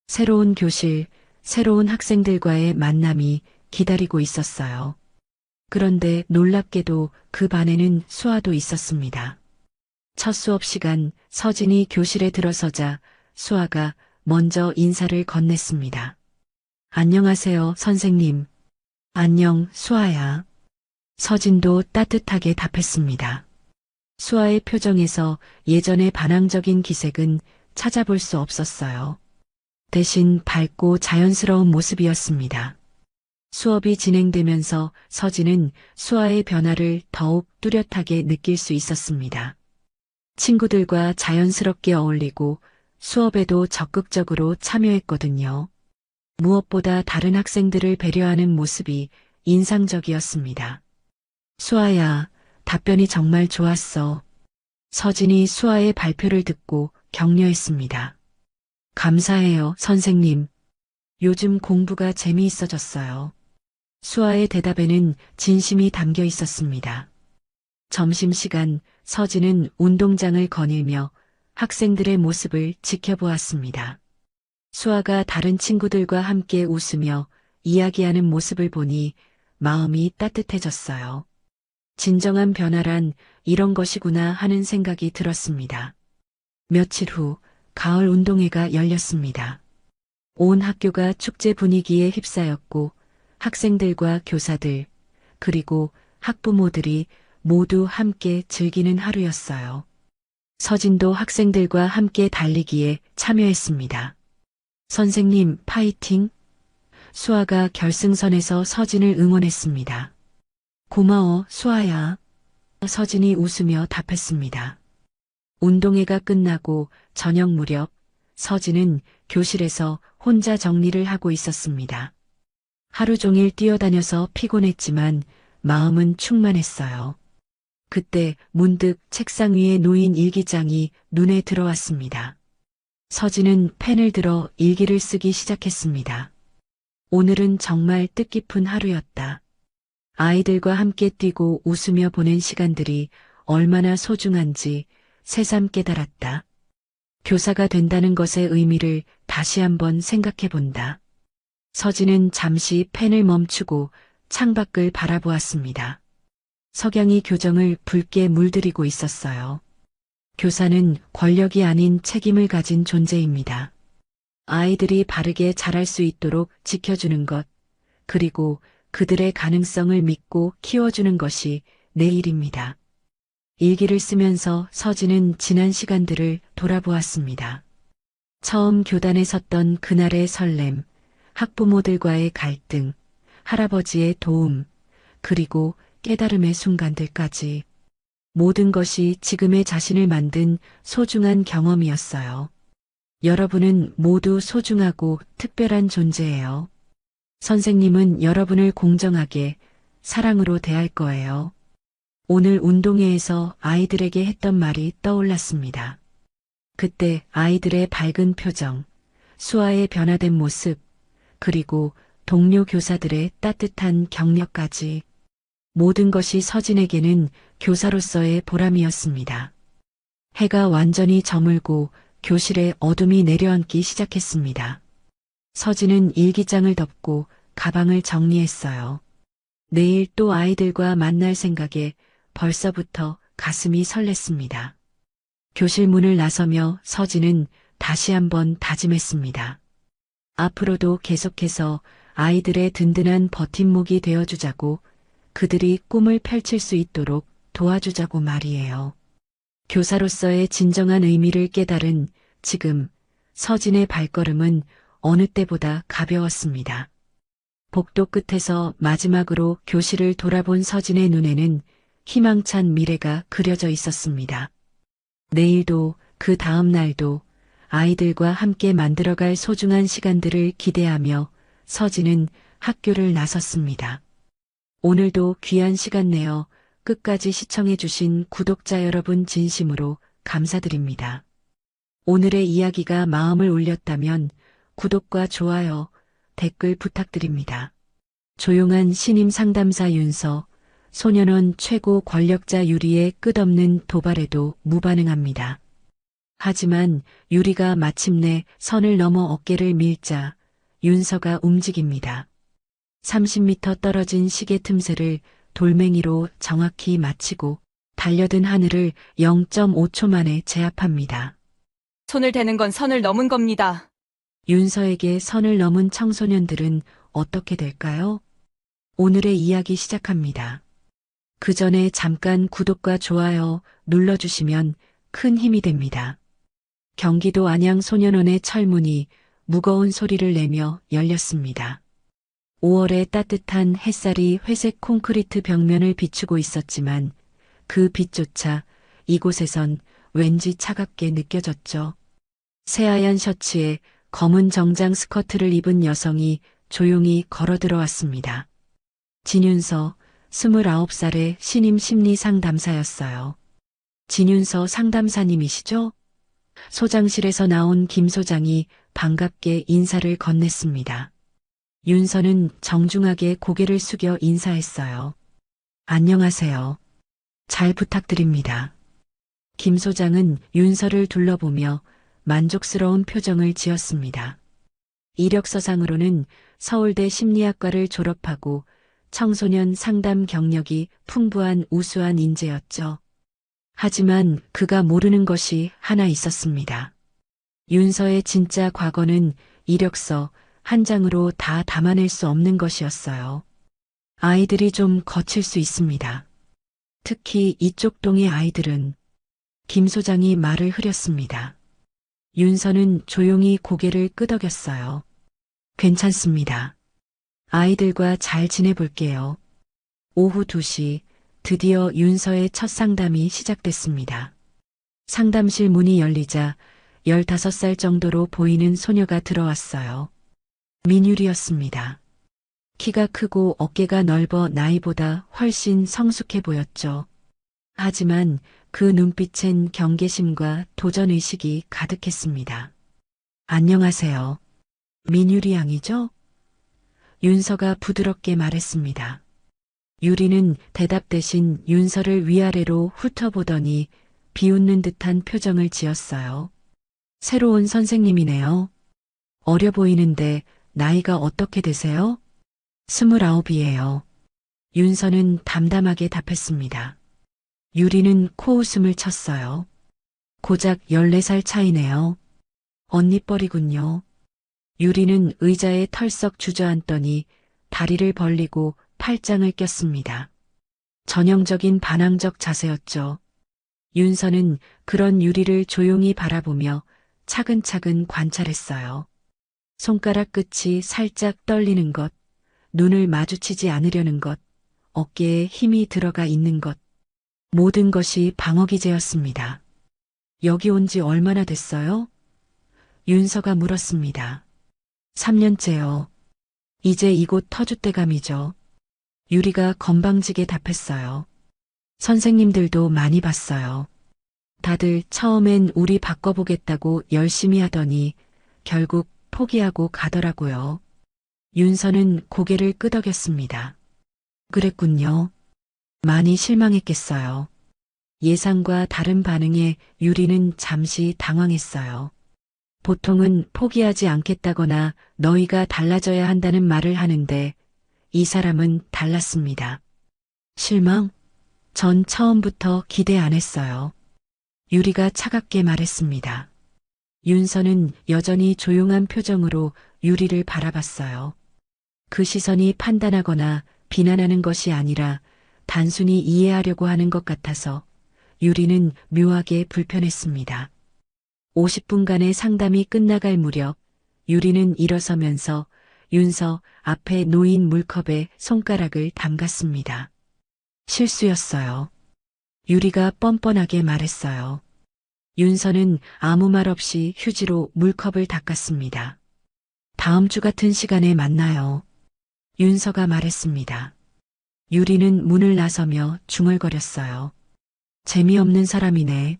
새로운 교실, 새로운 학생들과의 만남이 기다리고 있었어요. 그런데 놀랍게도 그 반에는 수아도 있었습니다. 첫 수업 시간 서진이 교실에 들어서자 수아가 먼저 인사를 건넸습니다. 안녕하세요, 선생님. 안녕, 수아야. 서진도 따뜻하게 답했습니다. 수아의 표정에서 예전의 반항적인 기색은 찾아볼 수 없었어요. 대신 밝고 자연스러운 모습이었습니다. 수업이 진행되면서 서진은 수아의 변화를 더욱 뚜렷하게 느낄 수 있었습니다. 친구들과 자연스럽게 어울리고 수업에도 적극적으로 참여했거든요. 무엇보다 다른 학생들을 배려하는 모습이 인상적이었습니다. 수아야, 답변이 정말 좋았어. 서진이 수아의 발표를 듣고 격려했습니다. 감사해요, 선생님. 요즘 공부가 재미있어졌어요. 수아의 대답에는 진심이 담겨 있었습니다. 점심시간 서진은 운동장을 거닐며 학생들의 모습을 지켜보았습니다. 수아가 다른 친구들과 함께 웃으며 이야기하는 모습을 보니 마음이 따뜻해졌어요. 진정한 변화란 이런 것이구나 하는 생각이 들었습니다. 며칠 후 가을 운동회가 열렸습니다. 온 학교가 축제 분위기에 휩싸였고 학생들과 교사들 그리고 학부모들이 모두 함께 즐기는 하루였어요. 서진도 학생들과 함께 달리기에 참여했습니다. 선생님, 파이팅! 수아가 결승선에서 서진을 응원했습니다. 고마워, 수아야. 서진이 웃으며 답했습니다. 운동회가 끝나고 저녁 무렵 서진은 교실에서 혼자 정리를 하고 있었습니다. 하루 종일 뛰어다녀서 피곤했지만 마음은 충만했어요. 그때 문득 책상 위에 놓인 일기장이 눈에 들어왔습니다. 서진은 펜을 들어 일기를 쓰기 시작했습니다. 오늘은 정말 뜻깊은 하루였다. 아이들과 함께 뛰고 웃으며 보낸 시간들이 얼마나 소중한지 새삼 깨달았다. 교사가 된다는 것의 의미를 다시 한번 생각해 본다. 서진은 잠시 펜을 멈추고 창밖을 바라보았습니다. 석양이 교정을 붉게 물들이고 있었어요. 교사는 권력이 아닌 책임을 가진 존재입니다. 아이들이 바르게 자랄 수 있도록 지켜주는 것, 그리고 그들의 가능성을 믿고 키워주는 것이 내 일입니다. 일기를 쓰면서 서진은 지난 시간들을 돌아보았습니다. 처음 교단에 섰던 그날의 설렘, 학부모들과의 갈등, 할아버지의 도움, 그리고 깨달음의 순간들까지 모든 것이 지금의 자신을 만든 소중한 경험이었어요. 여러분은 모두 소중하고 특별한 존재예요. 선생님은 여러분을 공정하게 사랑으로 대할 거예요. 오늘 운동회에서 아이들에게 했던 말이 떠올랐습니다. 그때 아이들의 밝은 표정, 수아의 변화된 모습, 그리고 동료 교사들의 따뜻한 격려까지 모든 것이 서진에게는 교사로서의 보람이었습니다. 해가 완전히 저물고 교실에 어둠이 내려앉기 시작했습니다. 서진은 일기장을 덮고 가방을 정리했어요. 내일 또 아이들과 만날 생각에 벌써부터 가슴이 설렜습니다. 교실 문을 나서며 서진은 다시 한번 다짐했습니다. 앞으로도 계속해서 아이들의 든든한 버팀목이 되어주자고, 그들이 꿈을 펼칠 수 있도록 도와주자고 말이에요. 교사로서의 진정한 의미를 깨달은 지금 서진의 발걸음은 어느 때보다 가벼웠습니다. 복도 끝에서 마지막으로 교실을 돌아본 서진의 눈에는 희망찬 미래가 그려져 있었습니다. 내일도 그 다음 날도 아이들과 함께 만들어갈 소중한 시간들을 기대하며 서진은 학교를 나섰습니다. 오늘도 귀한 시간 내어 끝까지 시청해주신 구독자 여러분 진심으로 감사드립니다. 오늘의 이야기가 마음을 울렸다면 구독과 좋아요, 댓글 부탁드립니다. 조용한 신임 상담사 윤서, 소년원 최고 권력자 유리의 끝없는 도발에도 무반응합니다. 하지만 유리가 마침내 선을 넘어 어깨를 밀자 윤서가 움직입니다. 30m 떨어진 시계 틈새를 돌멩이로 정확히 맞히고 달려든 하늘을 0.5초 만에 제압합니다.
손을 대는 건 선을 넘은 겁니다.
윤서에게 선을 넘은 청소년들은 어떻게 될까요? 오늘의 이야기 시작합니다. 그 전에 잠깐 구독과 좋아요 눌러주시면 큰 힘이 됩니다. 경기도 안양소년원의 철문이 무거운 소리를 내며 열렸습니다. 5월의 따뜻한 햇살이 회색 콘크리트 벽면을 비추고 있었지만 그 빛조차 이곳에선 왠지 차갑게 느껴졌죠. 새하얀 셔츠에 검은 정장 스커트를 입은 여성이 조용히 걸어 들어왔습니다. 진윤서, 29살의 신임 심리 상담사였어요. 진윤서 상담사님이시죠? 소장실에서 나온 김 소장이 반갑게 인사를 건넸습니다. 윤서는 정중하게 고개를 숙여 인사했어요. 안녕하세요. 잘 부탁드립니다. 김 소장은 윤서를 둘러보며 만족스러운 표정을 지었습니다. 이력서상으로는 서울대 심리학과를 졸업하고 청소년 상담 경력이 풍부한 우수한 인재였죠. 하지만 그가 모르는 것이 하나 있었습니다. 윤서의 진짜 과거는 이력서 한 장으로 다 담아낼 수 없는 것이었어요. 아이들이 좀 거칠 수 있습니다. 특히 이쪽 동의 아이들은. 김 소장이 말을 흐렸습니다. 윤서는 조용히 고개를 끄덕였어요. 괜찮습니다. 아이들과 잘 지내볼게요. 오후 2시 드디어 윤서의 첫 상담이 시작됐습니다. 상담실 문이 열리자 15살 정도로 보이는 소녀가 들어왔어요. 민율이었습니다. 키가 크고 어깨가 넓어 나이보다 훨씬 성숙해 보였죠. 하지만 그 눈빛엔 경계심과 도전의식이 가득했습니다. 안녕하세요. 민율이 양이죠? 윤서가 부드럽게 말했습니다. 유리는 대답 대신 윤서를 위아래로 훑어보더니 비웃는 듯한 표정을 지었어요. 새로운 선생님이네요. 어려 보이는데 나이가 어떻게 되세요? 29이에요. 윤서는 담담하게 답했습니다. 유리는 코웃음을 쳤어요. 고작 14살 차이네요. 언니뻘이군요. 유리는 의자에 털썩 주저앉더니 다리를 벌리고 팔짱을 꼈습니다. 전형적인 반항적 자세였죠. 윤서는 그런 유리를 조용히 바라보며 차근차근 관찰했어요. 손가락 끝이 살짝 떨리는 것, 눈을 마주치지 않으려는 것, 어깨에 힘이 들어가 있는 것, 모든 것이 방어기제였습니다. 여기 온 지 얼마나 됐어요? 윤서가 물었습니다. 3년째요. 이제 이곳 터줏대감이죠. 유리가 건방지게 답했어요. 선생님들도 많이 봤어요. 다들 처음엔 우리 바꿔보겠다고 열심히 하더니 결국 포기하고 가더라고요. 윤서는 고개를 끄덕였습니다. 그랬군요. 많이 실망했겠어요. 예상과 다른 반응에 유리는 잠시 당황했어요. 보통은 포기하지 않겠다거나 너희가 달라져야 한다는 말을 하는데 이 사람은 달랐습니다. 실망? 전 처음부터 기대 안 했어요. 유리가 차갑게 말했습니다. 윤서는 여전히 조용한 표정으로 유리를 바라봤어요. 그 시선이 판단하거나 비난하는 것이 아니라 단순히 이해하려고 하는 것 같아서 유리는 묘하게 불편했습니다. 50분간의 상담이 끝나갈 무렵 유리는 일어서면서 윤서 앞에 놓인 물컵에 손가락을 담갔습니다. 실수였어요. 유리가 뻔뻔하게 말했어요. 윤서는 아무 말 없이 휴지로 물컵을 닦았습니다. 다음 주 같은 시간에 만나요. 윤서가 말했습니다. 유리는 문을 나서며 중얼거렸어요. 재미없는 사람이네.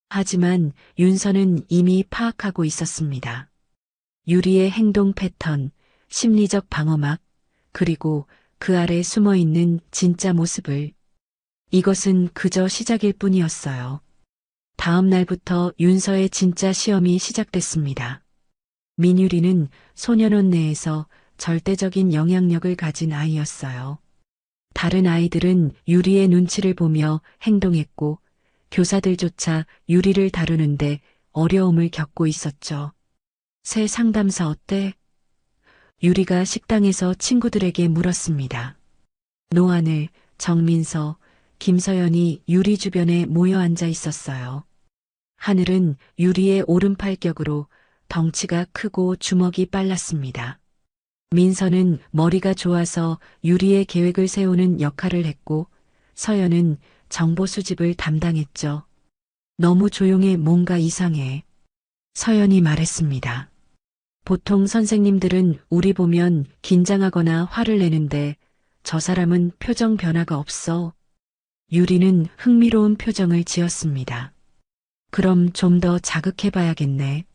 하지만 윤서는 이미 파악하고 있었습니다. 유리의 행동 패턴, 심리적 방어막, 그리고 그 아래 숨어 있는 진짜 모습을. 이것은 그저 시작일 뿐이었어요. 다음 날부터 윤서의 진짜 시험이 시작됐습니다. 민유리는 소년원 내에서 절대적인 영향력을 가진 아이였어요. 다른 아이들은 유리의 눈치를 보며 행동했고 교사들조차 유리를 다루는데 어려움을 겪고 있었죠. 새 상담사 어때? 유리가 식당에서 친구들에게 물었습니다. 노하늘, 정민서, 김서연이 유리 주변에 모여 앉아 있었어요. 하늘은 유리의 오른팔격으로 덩치가 크고 주먹이 빨랐습니다. 민서는 머리가 좋아서 유리의 계획을 세우는 역할을 했고 서연은 정보 수집을 담당했죠. 너무 조용해 뭔가 이상해. 서연이 말했습니다. 보통 선생님들은 우리 보면 긴장하거나 화를 내는데 저 사람은 표정 변화가 없어. 유리는 흥미로운 표정을 지었습니다. 그럼 좀 더 자극해봐야겠네.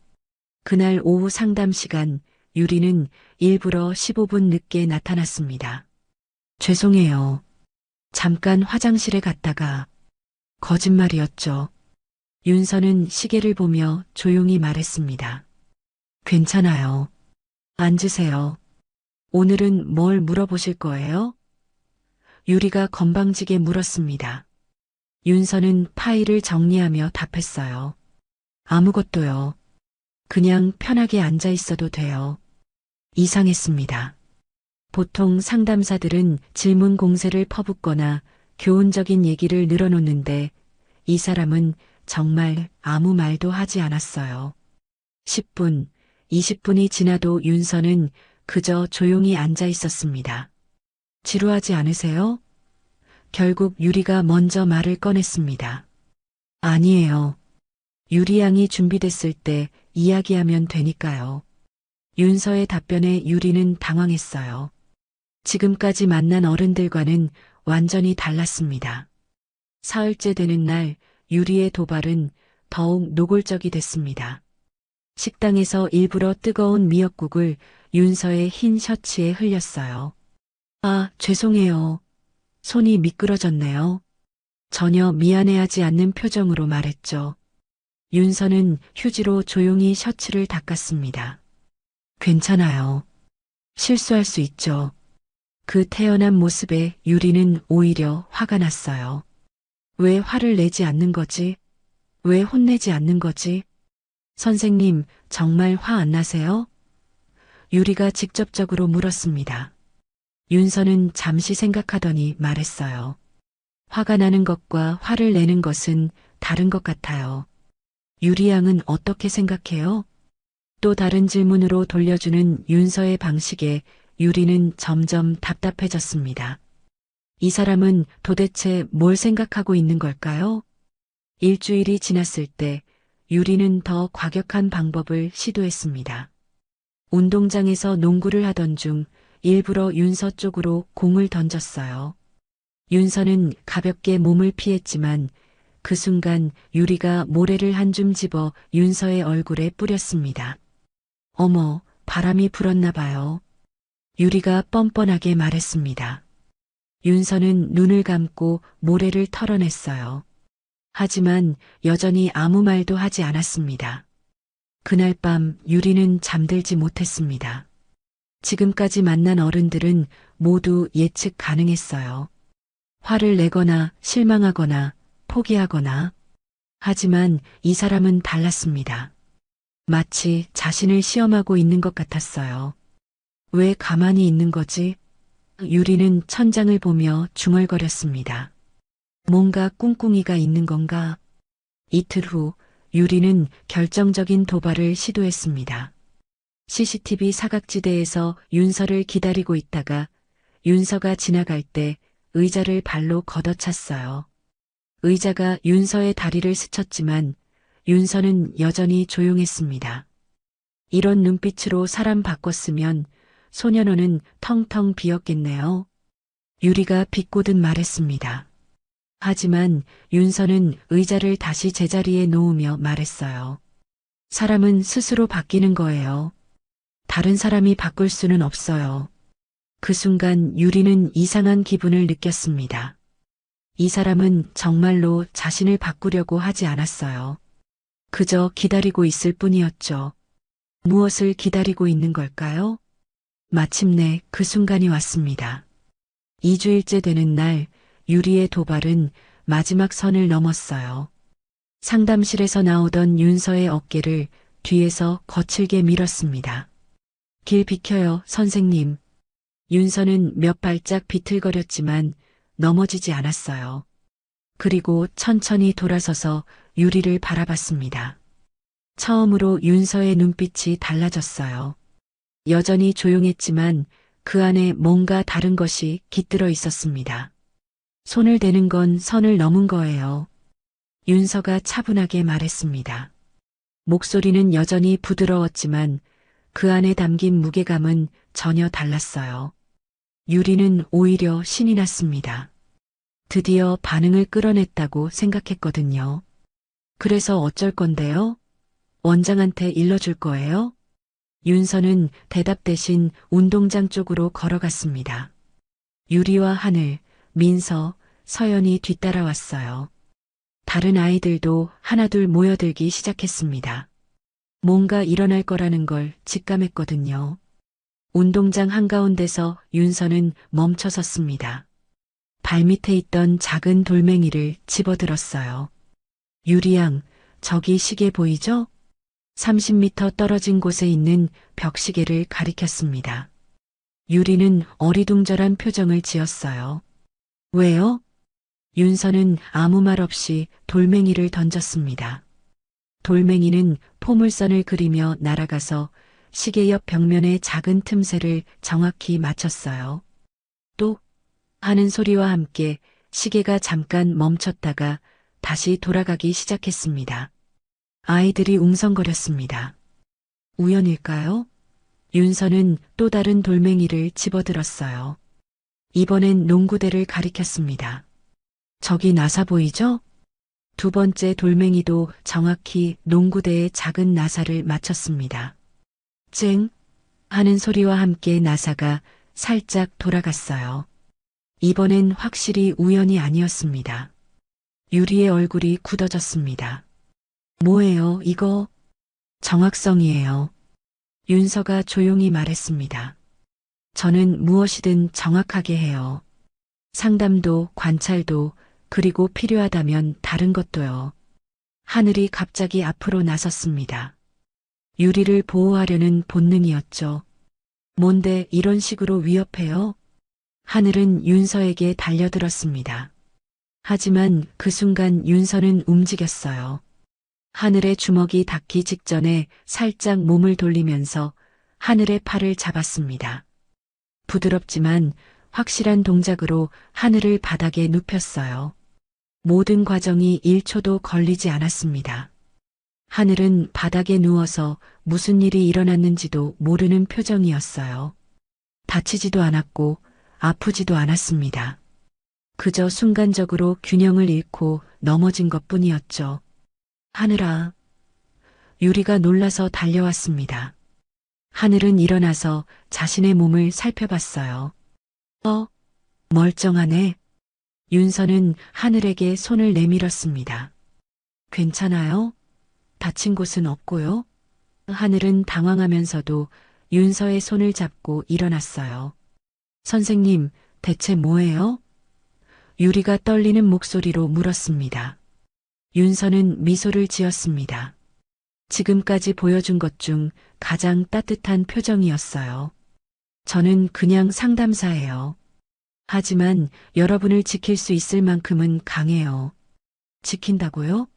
그날 오후 상담 시간 유리는 일부러 15분 늦게 나타났습니다. 죄송해요. 잠깐 화장실에 갔다가. 거짓말이었죠. 윤서는 시계를 보며 조용히 말했습니다. 괜찮아요. 앉으세요. 오늘은 뭘 물어보실 거예요? 유리가 건방지게 물었습니다. 윤서는 파일을 정리하며 답했어요. 아무것도요. 그냥 편하게 앉아 있어도 돼요. 이상했습니다. 보통 상담사들은 질문 공세를 퍼붓거나 교훈적인 얘기를 늘어놓는데 이 사람은 정말 아무 말도 하지 않았어요. 10분, 20분이 지나도 윤서는 그저 조용히 앉아 있었습니다. 지루하지 않으세요? 결국 유리가 먼저 말을 꺼냈습니다. 아니에요. 유리 양이 준비됐을 때 이야기하면 되니까요. 윤서의 답변에 유리는 당황했어요. 지금까지 만난 어른들과는 완전히 달랐습니다. 사흘째 되는 날 유리의 도발은 더욱 노골적이 됐습니다. 식당에서 일부러 뜨거운 미역국을 윤서의 흰 셔츠에 흘렸어요. 아, 죄송해요. 손이 미끄러졌네요. 전혀 미안해하지 않는 표정으로 말했죠. 윤서는 휴지로 조용히 셔츠를 닦았습니다. 괜찮아요. 실수할 수 있죠. 그 태연한 모습에 유리는 오히려 화가 났어요. 왜 화를 내지 않는 거지? 왜 혼내지 않는 거지? 선생님, 정말 화 안 나세요? 유리가 직접적으로 물었습니다. 윤서는 잠시 생각하더니 말했어요. 화가 나는 것과 화를 내는 것은 다른 것 같아요. 유리 양은 어떻게 생각해요? 또 다른 질문으로 돌려주는 윤서의 방식에 유리는 점점 답답해졌습니다. 이 사람은 도대체 뭘 생각하고 있는 걸까요? 일주일이 지났을 때 유리는 더 과격한 방법을 시도했습니다. 운동장에서 농구를 하던 중 일부러 윤서 쪽으로 공을 던졌어요. 윤서는 가볍게 몸을 피했지만 그 순간 유리가 모래를 한 줌 집어 윤서의 얼굴에 뿌렸습니다. 어머, 바람이 불었나 봐요. 유리가 뻔뻔하게 말했습니다. 윤서는 눈을 감고 모래를 털어냈어요. 하지만 여전히 아무 말도 하지 않았습니다. 그날 밤 유리는 잠들지 못했습니다. 지금까지 만난 어른들은 모두 예측 가능했어요. 화를 내거나 실망하거나 포기하거나. 하지만 이 사람은 달랐습니다. 마치 자신을 시험하고 있는 것 같았어요. 왜 가만히 있는 거지? 유리는 천장을 보며 중얼거렸습니다. 뭔가 꿍꿍이가 있는 건가? 이틀 후 유리는 결정적인 도발을 시도했습니다. CCTV 사각지대에서 윤서를 기다리고 있다가 윤서가 지나갈 때 의자를 발로 걷어찼어요. 의자가 윤서의 다리를 스쳤지만 윤서는 여전히 조용했습니다. 이런 눈빛으로 사람 바꿨으면 소년원은 텅텅 비었겠네요. 유리가 비꼬듯 말했습니다. 하지만 윤서는 의자를 다시 제자리에 놓으며 말했어요. 사람은 스스로 바뀌는 거예요. 다른 사람이 바꿀 수는 없어요. 그 순간 유리는 이상한 기분을 느꼈습니다. 이 사람은 정말로 자신을 바꾸려고 하지 않았어요. 그저 기다리고 있을 뿐이었죠. 무엇을 기다리고 있는 걸까요? 마침내 그 순간이 왔습니다. 2주일째 되는 날 유리의 도발은 마지막 선을 넘었어요. 상담실에서 나오던 윤서의 어깨를 뒤에서 거칠게 밀었습니다. 길 비켜요, 선생님. 윤서는 몇 발짝 비틀거렸지만 넘어지지 않았어요. 그리고 천천히 돌아서서 유리를 바라봤습니다. 처음으로 윤서의 눈빛이 달라졌어요. 여전히 조용했지만 그 안에 뭔가 다른 것이 깃들어 있었습니다. 손을 대는 건 선을 넘은 거예요. 윤서가 차분하게 말했습니다. 목소리는 여전히 부드러웠지만 그 안에 담긴 무게감은 전혀 달랐어요. 유리는 오히려 신이 났습니다. 드디어 반응을 끌어냈다고 생각했거든요. 그래서 어쩔 건데요? 원장한테 일러줄 거예요? 윤서는 대답 대신 운동장 쪽으로 걸어갔습니다. 유리와 하늘, 민서, 서연이 뒤따라왔어요. 다른 아이들도 하나둘 모여들기 시작했습니다. 뭔가 일어날 거라는 걸 직감했거든요. 운동장 한가운데서 윤서는 멈춰 섰습니다. 발밑에 있던 작은 돌멩이를 집어들었어요. 유리양, 저기 시계 보이죠? 30m 떨어진 곳에 있는 벽시계를 가리켰습니다. 유리는 어리둥절한 표정을 지었어요. 왜요? 윤서는 아무 말 없이 돌멩이를 던졌습니다. 돌멩이는 포물선을 그리며 날아가서 시계 옆 벽면의 작은 틈새를 정확히 맞췄어요. 또 하는 소리와 함께 시계가 잠깐 멈췄다가 다시 돌아가기 시작했습니다. 아이들이 웅성거렸습니다. 우연일까요? 윤서는 또 다른 돌멩이를 집어들었어요. 이번엔 농구대를 가리켰습니다. 저기 나사 보이죠? 두 번째 돌멩이도 정확히 농구대의 작은 나사를 맞췄습니다. 쨍 하는 소리와 함께 나사가 살짝 돌아갔어요. 이번엔 확실히 우연이 아니었습니다. 유리의 얼굴이 굳어졌습니다. 뭐예요, 이거? 정확성이에요. 윤서가 조용히 말했습니다. 저는 무엇이든 정확하게 해요. 상담도 관찰도 그리고 필요하다면 다른 것도요. 하늘이 갑자기 앞으로 나섰습니다. 유리를 보호하려는 본능이었죠. 뭔데 이런 식으로 위협해요? 하늘은 윤서에게 달려들었습니다. 하지만 그 순간 윤서는 움직였어요. 하늘의 주먹이 닿기 직전에 살짝 몸을 돌리면서 하늘의 팔을 잡았습니다. 부드럽지만 확실한 동작으로 하늘을 바닥에 눕혔어요. 모든 과정이 1초도 걸리지 않았습니다. 하늘은 바닥에 누워서 무슨 일이 일어났는지도 모르는 표정이었어요. 다치지도 않았고 아프지도 않았습니다. 그저 순간적으로 균형을 잃고 넘어진 것뿐이었죠. 하늘아. 유리가 놀라서 달려왔습니다. 하늘은 일어나서 자신의 몸을 살펴봤어요. 멀쩡하네. 윤서는 하늘에게 손을 내밀었습니다. 괜찮아요? 다친 곳은 없고요. 하늘은 당황하면서도 윤서의 손을 잡고 일어났어요. 선생님, 대체 뭐예요? 유리가 떨리는 목소리로 물었습니다. 윤서는 미소를 지었습니다. 지금까지 보여준 것 중 가장 따뜻한 표정이었어요. 저는 그냥 상담사예요. 하지만 여러분을 지킬 수 있을 만큼은 강해요. 지킨다고요?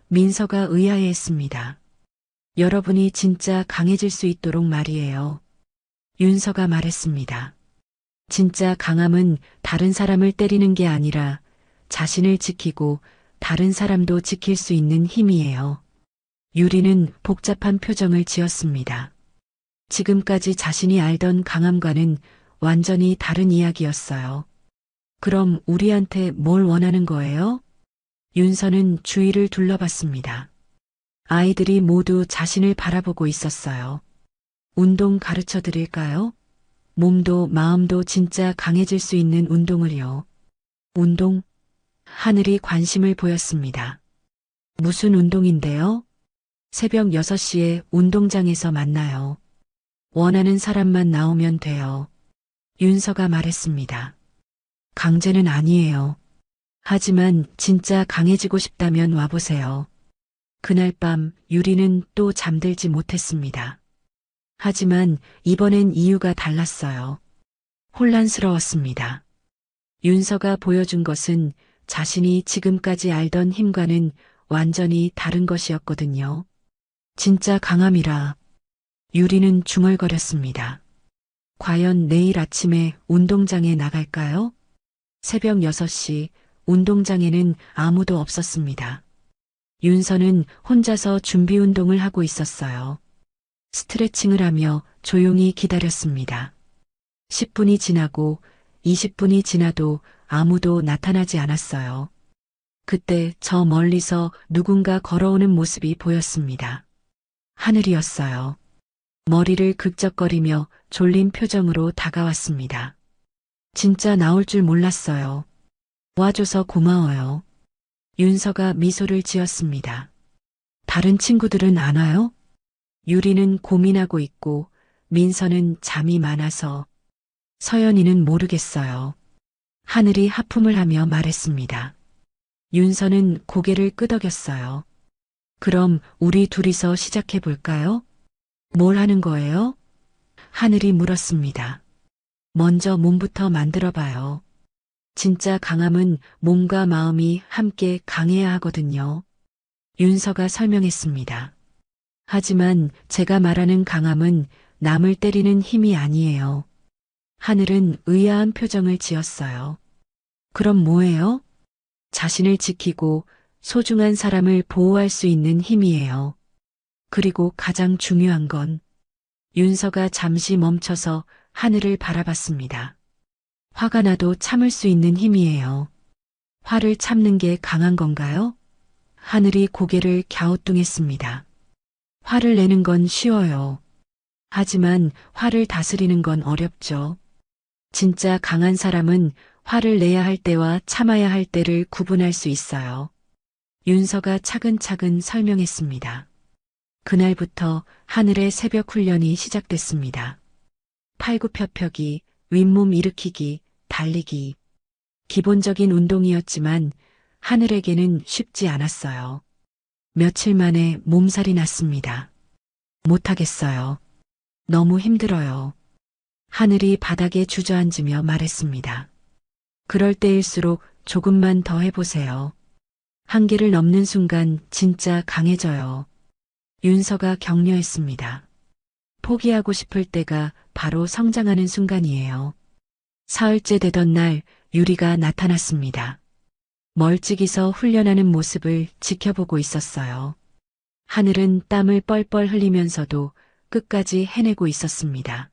민서가 의아해했습니다. 여러분이 진짜 강해질 수 있도록 말이에요. 윤서가 말했습니다. 진짜 강함은 다른 사람을 때리는 게 아니라 자신을 지키고 다른 사람도 지킬 수 있는 힘이에요. 유리는 복잡한 표정을 지었습니다. 지금까지 자신이 알던 강함과는 완전히 다른 이야기였어요. 그럼 우리한테 뭘 원하는 거예요? 윤서는 주위를 둘러봤습니다. 아이들이 모두 자신을 바라보고 있었어요. 운동 가르쳐 드릴까요? 몸도 마음도 진짜 강해질 수 있는 운동을요. 운동? 하늘이 관심을 보였습니다. 무슨 운동인데요? 새벽 6시에 운동장에서 만나요. 원하는 사람만 나오면 돼요. 윤서가 말했습니다. 강제는 아니에요. 하지만 진짜 강해지고 싶다면 와보세요. 그날 밤 유리는 또 잠들지 못했습니다. 하지만 이번엔 이유가 달랐어요. 혼란스러웠습니다. 윤서가 보여준 것은 자신이 지금까지 알던 힘과는 완전히 다른 것이었거든요. 진짜 강함이라. 유리는 중얼거렸습니다. 과연 내일 아침에 운동장에 나갈까요? 새벽 6시 운동장에는 아무도 없었습니다. 윤서는 혼자서 준비 운동을 하고 있었어요. 스트레칭을 하며 조용히 기다렸습니다. 10분이 지나고 20분이 지나도 아무도 나타나지 않았어요. 그때 저 멀리서 누군가 걸어오는 모습이 보였습니다. 하늘이었어요. 머리를 극적거리며 졸린 표정으로 다가왔습니다. 진짜 나올 줄 몰랐어요. 와줘서 고마워요. 윤서가 미소를 지었습니다. 다른 친구들은 안 와요? 유리는 고민하고 있고 민서는 잠이 많아서 서연이는 모르겠어요. 하늘이 하품을 하며 말했습니다. 윤서는 고개를 끄덕였어요. 그럼 우리 둘이서 시작해 볼까요? 뭘 하는 거예요? 하늘이 물었습니다. 먼저 몸부터 만들어 봐요. 진짜 강함은 몸과 마음이 함께 강해야 하거든요. 윤서가 설명했습니다. 하지만 제가 말하는 강함은 남을 때리는 힘이 아니에요. 하늘은 의아한 표정을 지었어요. 그럼 뭐예요? 자신을 지키고 소중한 사람을 보호할 수 있는 힘이에요. 그리고 가장 중요한 건 윤서가 잠시 멈춰서 하늘을 바라봤습니다. 화가 나도 참을 수 있는 힘이에요. 화를 참는 게 강한 건가요? 하늘이 고개를 갸우뚱했습니다. 화를 내는 건 쉬워요. 하지만 화를 다스리는 건 어렵죠. 진짜 강한 사람은 화를 내야 할 때와 참아야 할 때를 구분할 수 있어요. 윤서가 차근차근 설명했습니다. 그날부터 하늘의 새벽 훈련이 시작됐습니다. 팔굽혀펴기, 윗몸 일으키기, 달리기. 기본적인 운동이었지만 하늘에게는 쉽지 않았어요. 며칠 만에 몸살이 났습니다. 못하겠어요. 너무 힘들어요. 하늘이 바닥에 주저앉으며 말했습니다. 그럴 때일수록 조금만 더 해보세요. 한계를 넘는 순간 진짜 강해져요. 윤서가 격려했습니다. 포기하고 싶을 때가 바로 성장하는 순간이에요. 사흘째 되던 날 유리가 나타났습니다. 멀찍이서 훈련하는 모습을 지켜보고 있었어요. 하늘은 땀을 뻘뻘 흘리면서도 끝까지 해내고 있었습니다.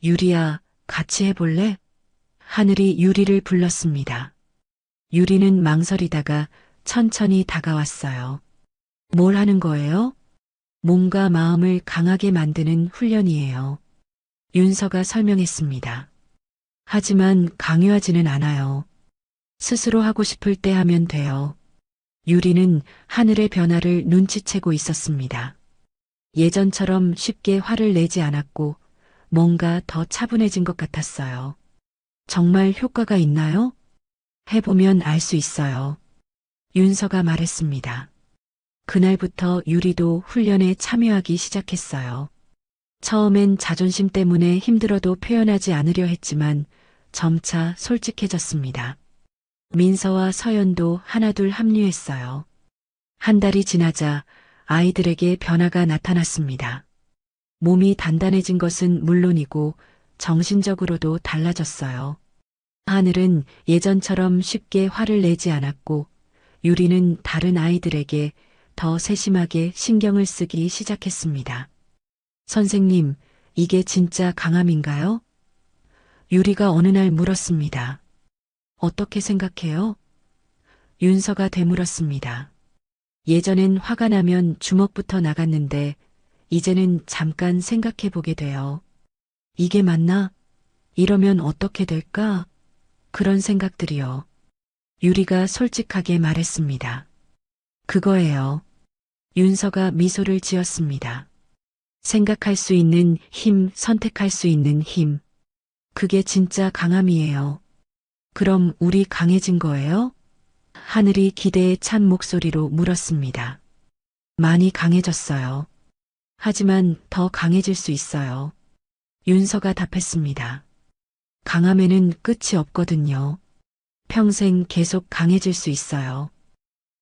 유리야, 같이 해볼래? 하늘이 유리를 불렀습니다. 유리는 망설이다가 천천히 다가왔어요. 뭘 하는 거예요? 몸과 마음을 강하게 만드는 훈련이에요. 윤서가 설명했습니다. 하지만 강요하지는 않아요. 스스로 하고 싶을 때 하면 돼요. 유리는 하늘의 변화를 눈치채고 있었습니다. 예전처럼 쉽게 화를 내지 않았고 뭔가 더 차분해진 것 같았어요. 정말 효과가 있나요? 해보면 알 수 있어요. 윤서가 말했습니다. 그날부터 유리도 훈련에 참여하기 시작했어요. 처음엔 자존심 때문에 힘들어도 표현하지 않으려 했지만 점차 솔직해졌습니다. 민서와 서연도 하나둘 합류했어요. 한 달이 지나자 아이들에게 변화가 나타났습니다. 몸이 단단해진 것은 물론이고 정신적으로도 달라졌어요. 하늘은 예전처럼 쉽게 화를 내지 않았고 유리는 다른 아이들에게 더 세심하게 신경을 쓰기 시작했습니다. 선생님, 이게 진짜 강함인가요? 유리가 어느 날 물었습니다. 어떻게 생각해요? 윤서가 되물었습니다. 예전엔 화가 나면 주먹부터 나갔는데 이제는 잠깐 생각해 보게 돼요. 이게 맞나? 이러면 어떻게 될까? 그런 생각들이요. 유리가 솔직하게 말했습니다. 그거예요. 윤서가 미소를 지었습니다. 생각할 수 있는 힘, 선택할 수 있는 힘. 그게 진짜 강함이에요. 그럼 우리 강해진 거예요? 하늘이 기대에 찬 목소리로 물었습니다. 많이 강해졌어요. 하지만 더 강해질 수 있어요. 윤서가 답했습니다. 강함에는 끝이 없거든요. 평생 계속 강해질 수 있어요.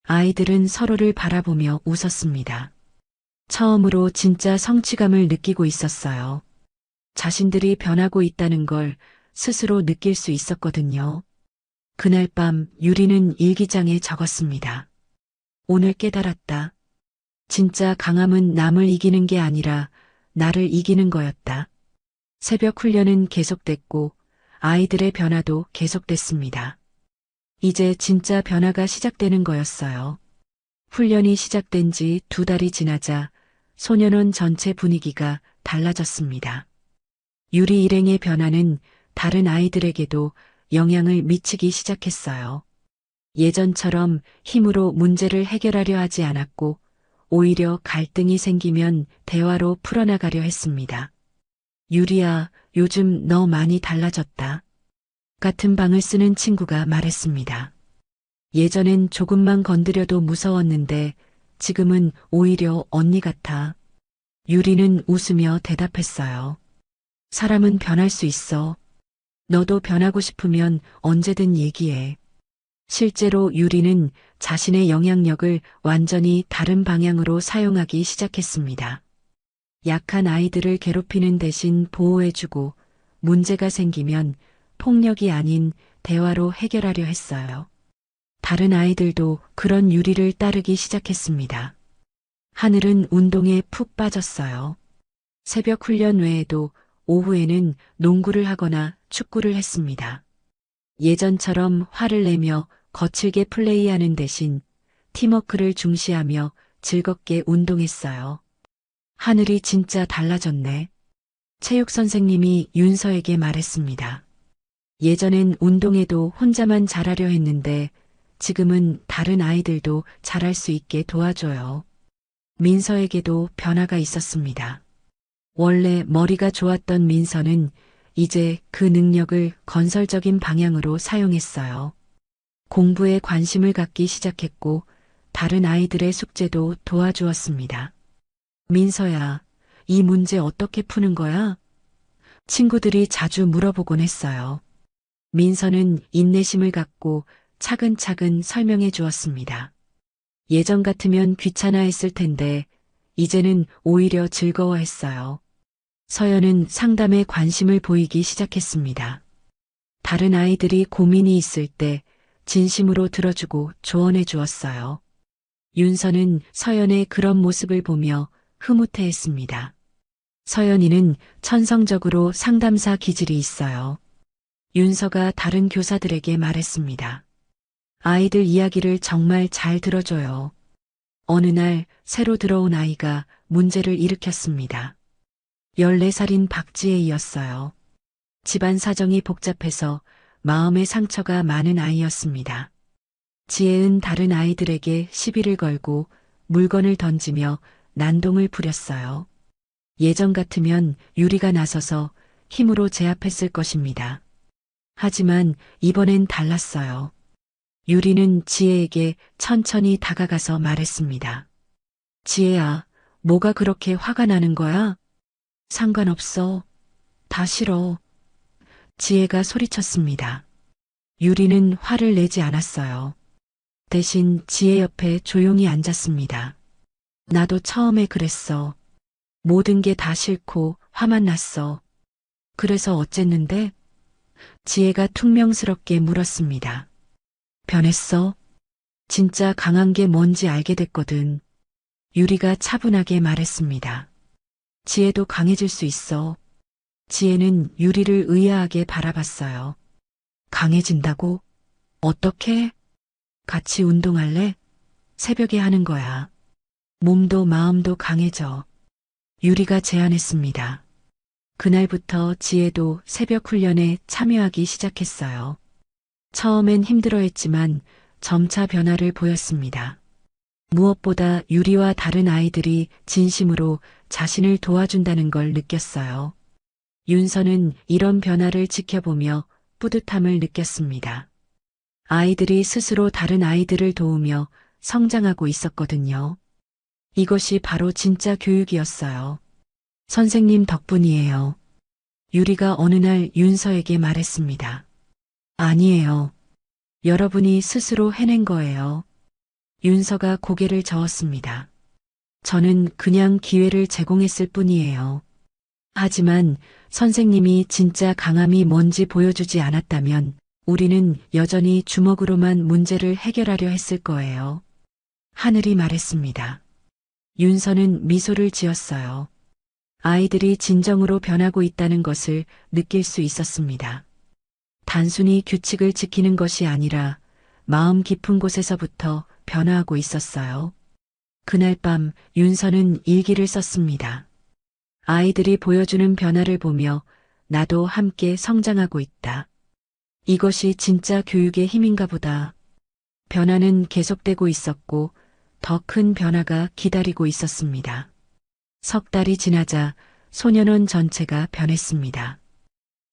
아이들은 서로를 바라보며 웃었습니다. 처음으로 진짜 성취감을 느끼고 있었어요. 자신들이 변하고 있다는 걸 스스로 느낄 수 있었거든요. 그날 밤 유리는 일기장에 적었습니다. 오늘 깨달았다. 진짜 강함은 남을 이기는 게 아니라 나를 이기는 거였다. 새벽 훈련은 계속됐고 아이들의 변화도 계속됐습니다. 이제 진짜 변화가 시작되는 거였어요. 훈련이 시작된 지 2달이 지나자 소년원 전체 분위기가 달라졌습니다. 유리 일행의 변화는 다른 아이들에게도 영향을 미치기 시작했어요. 예전처럼 힘으로 문제를 해결하려 하지 않았고 오히려 갈등이 생기면 대화로 풀어나가려 했습니다. 유리야, 요즘 너 많이 달라졌다. 같은 방을 쓰는 친구가 말했습니다. 예전엔 조금만 건드려도 무서웠는데 지금은 오히려 언니 같아. 유리는 웃으며 대답했어요. 사람은 변할 수 있어. 너도 변하고 싶으면 언제든 얘기해. 실제로 유리는 자신의 영향력을 완전히 다른 방향으로 사용하기 시작했습니다. 약한 아이들을 괴롭히는 대신 보호해주고 문제가 생기면 폭력이 아닌 대화로 해결하려 했어요. 다른 아이들도 그런 유리를 따르기 시작했습니다. 하늘은 운동에 푹 빠졌어요. 새벽 훈련 외에도 오후에는 농구를 하거나 축구를 했습니다. 예전처럼 화를 내며 거칠게 플레이하는 대신 팀워크를 중시하며 즐겁게 운동했어요. 하늘이 진짜 달라졌네. 체육 선생님이 윤서에게 말했습니다. 예전엔 운동에도 혼자만 잘하려 했는데 지금은 다른 아이들도 잘할 수 있게 도와줘요. 민서에게도 변화가 있었습니다. 원래 머리가 좋았던 민서는 이제 그 능력을 건설적인 방향으로 사용했어요. 공부에 관심을 갖기 시작했고 다른 아이들의 숙제도 도와주었습니다. 민서야, 이 문제 어떻게 푸는 거야? 친구들이 자주 물어보곤 했어요. 민서는 인내심을 갖고 차근차근 설명해 주었습니다. 예전 같으면 귀찮아했을 텐데 이제는 오히려 즐거워했어요. 서연은 상담에 관심을 보이기 시작했습니다. 다른 아이들이 고민이 있을 때 진심으로 들어주고 조언해 주었어요. 윤서는 서연의 그런 모습을 보며 흐뭇해했습니다. 서연이는 천성적으로 상담사 기질이 있어요. 윤서가 다른 교사들에게 말했습니다. 아이들 이야기를 정말 잘 들어줘요. 어느 날 새로 들어온 아이가 문제를 일으켰습니다. 14살인 박지혜이었어요. 집안 사정이 복잡해서 마음의 상처가 많은 아이였습니다. 지혜은 다른 아이들에게 시비를 걸고 물건을 던지며 난동을 부렸어요. 예전 같으면 유리가 나서서 힘으로 제압했을 것입니다. 하지만 이번엔 달랐어요. 유리는 지혜에게 천천히 다가가서 말했습니다. 지혜야, 뭐가 그렇게 화가 나는 거야? 상관없어. 다 싫어. 지혜가 소리쳤습니다. 유리는 화를 내지 않았어요. 대신 지혜 옆에 조용히 앉았습니다. 나도 처음에 그랬어. 모든 게 다 싫고 화만 났어. 그래서 어쨌는데? 지혜가 퉁명스럽게 물었습니다. 변했어? 진짜 강한 게 뭔지 알게 됐거든. 유리가 차분하게 말했습니다. 지혜도 강해질 수 있어. 지혜는 유리를 의아하게 바라봤어요. 강해진다고? 어떻게? 같이 운동할래? 새벽에 하는 거야. 몸도 마음도 강해져. 유리가 제안했습니다. 그날부터 지혜도 새벽 훈련에 참여하기 시작했어요. 처음엔 힘들어했지만 점차 변화를 보였습니다. 무엇보다 유리와 다른 아이들이 진심으로 자신을 도와준다는 걸 느꼈어요. 윤서는 이런 변화를 지켜보며 뿌듯함을 느꼈습니다. 아이들이 스스로 다른 아이들을 도우며 성장하고 있었거든요. 이것이 바로 진짜 교육이었어요. 선생님 덕분이에요. 유리가 어느 날 윤서에게 말했습니다. 아니에요. 여러분이 스스로 해낸 거예요. 윤서가 고개를 저었습니다. 저는 그냥 기회를 제공했을 뿐이에요. 하지만 선생님이 진짜 강함이 뭔지 보여주지 않았다면 우리는 여전히 주먹으로만 문제를 해결하려 했을 거예요. 하늘이 말했습니다. 윤서는 미소를 지었어요. 아이들이 진정으로 변하고 있다는 것을 느낄 수 있었습니다. 단순히 규칙을 지키는 것이 아니라 마음 깊은 곳에서부터 변화하고 있었어요. 그날 밤 윤서는 일기를 썼습니다. 아이들이 보여주는 변화를 보며 나도 함께 성장하고 있다. 이것이 진짜 교육의 힘인가 보다. 변화는 계속되고 있었고 더 큰 변화가 기다리고 있었습니다. 석 달이 지나자 소년원 전체가 변했습니다.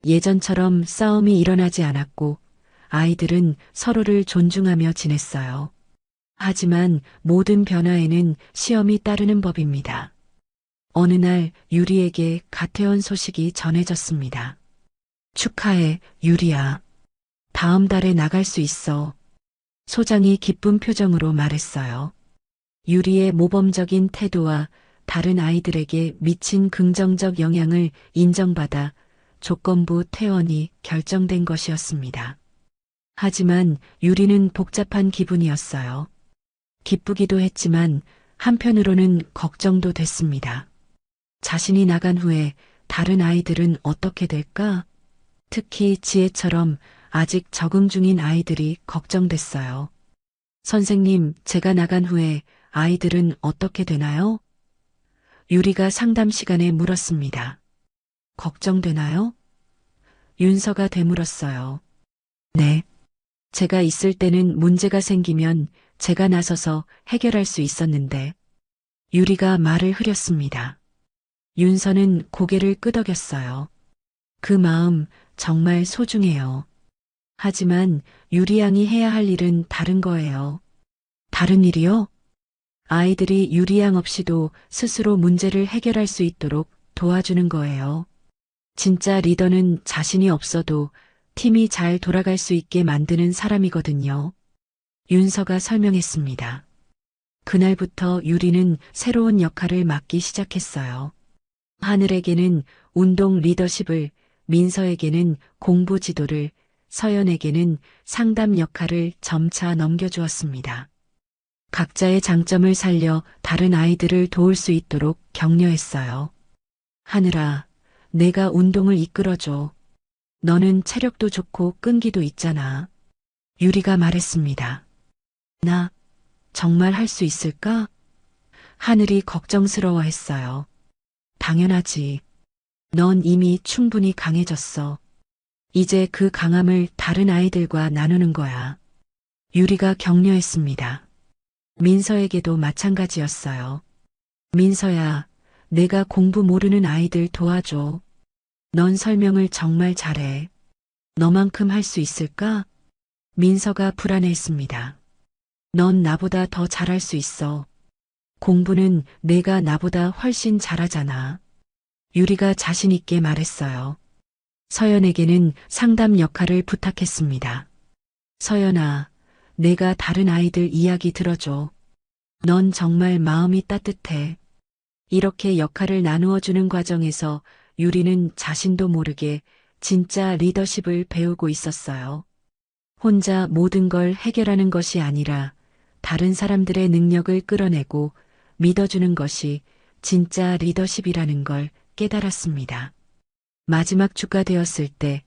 예전처럼 싸움이 일어나지 않았고 아이들은 서로를 존중하며 지냈어요. 하지만 모든 변화에는 시험이 따르는 법입니다. 어느 날 유리에게 가태원 소식이 전해졌습니다. 축하해, 유리야. 다음 달에 나갈 수 있어. 소장이 기쁜 표정으로 말했어요. 유리의 모범적인 태도와 다른 아이들에게 미친 긍정적 영향을 인정받아 조건부 퇴원이 결정된 것이었습니다. 하지만 유리는 복잡한 기분이었어요. 기쁘기도 했지만 한편으로는 걱정도 됐습니다. 자신이 나간 후에 다른 아이들은 어떻게 될까? 특히 지혜처럼 아직 적응 중인 아이들이 걱정됐어요. 선생님, 제가 나간 후에 아이들은 어떻게 되나요? 유리가 상담 시간에 물었습니다. 걱정되나요? 윤서가 되물었어요. 네. 제가 있을 때는 문제가 생기면 제가 나서서 해결할 수 있었는데 유리가 말을 흐렸습니다. 윤서는 고개를 끄덕였어요. 그 마음 정말 소중해요. 하지만 유리 양이 해야 할 일은 다른 거예요. 다른 일이요? 아이들이 유리 양 없이도 스스로 문제를 해결할 수 있도록 도와주는 거예요. 진짜 리더는 자신이 없어도 팀이 잘 돌아갈 수 있게 만드는 사람이거든요. 윤서가 설명했습니다. 그날부터 유리는 새로운 역할을 맡기 시작했어요. 하늘에게는 운동 리더십을, 민서에게는 공부 지도를, 서연에게는 상담 역할을 점차 넘겨주었습니다. 각자의 장점을 살려 다른 아이들을 도울 수 있도록 격려했어요. 하늘아, 내가 운동을 이끌어줘. 너는 체력도 좋고 끈기도 있잖아. 유리가 말했습니다. 나 정말 할 수 있을까? 하늘이 걱정스러워했어요. 당연하지. 넌 이미 충분히 강해졌어. 이제 그 강함을 다른 아이들과 나누는 거야. 유리가 격려했습니다. 민서에게도 마찬가지였어요. 민서야, 내가 공부 모르는 아이들 도와줘. 넌 설명을 정말 잘해. 너만큼 할 수 있을까? 민서가 불안해했습니다. 넌 나보다 더 잘할 수 있어. 공부는 내가 나보다 훨씬 잘하잖아. 유리가 자신 있게 말했어요. 서연에게는 상담 역할을 부탁했습니다. 서연아, 내가 다른 아이들 이야기 들어줘. 넌 정말 마음이 따뜻해. 이렇게 역할을 나누어 주는 과정에서 유리는 자신도 모르게 진짜 리더십을 배우고 있었어요. 혼자 모든 걸 해결하는 것이 아니라 다른 사람들의 능력을 끌어내고 믿어주는 것이 진짜 리더십이라는 걸 깨달았습니다. 마지막 주가 되었을 때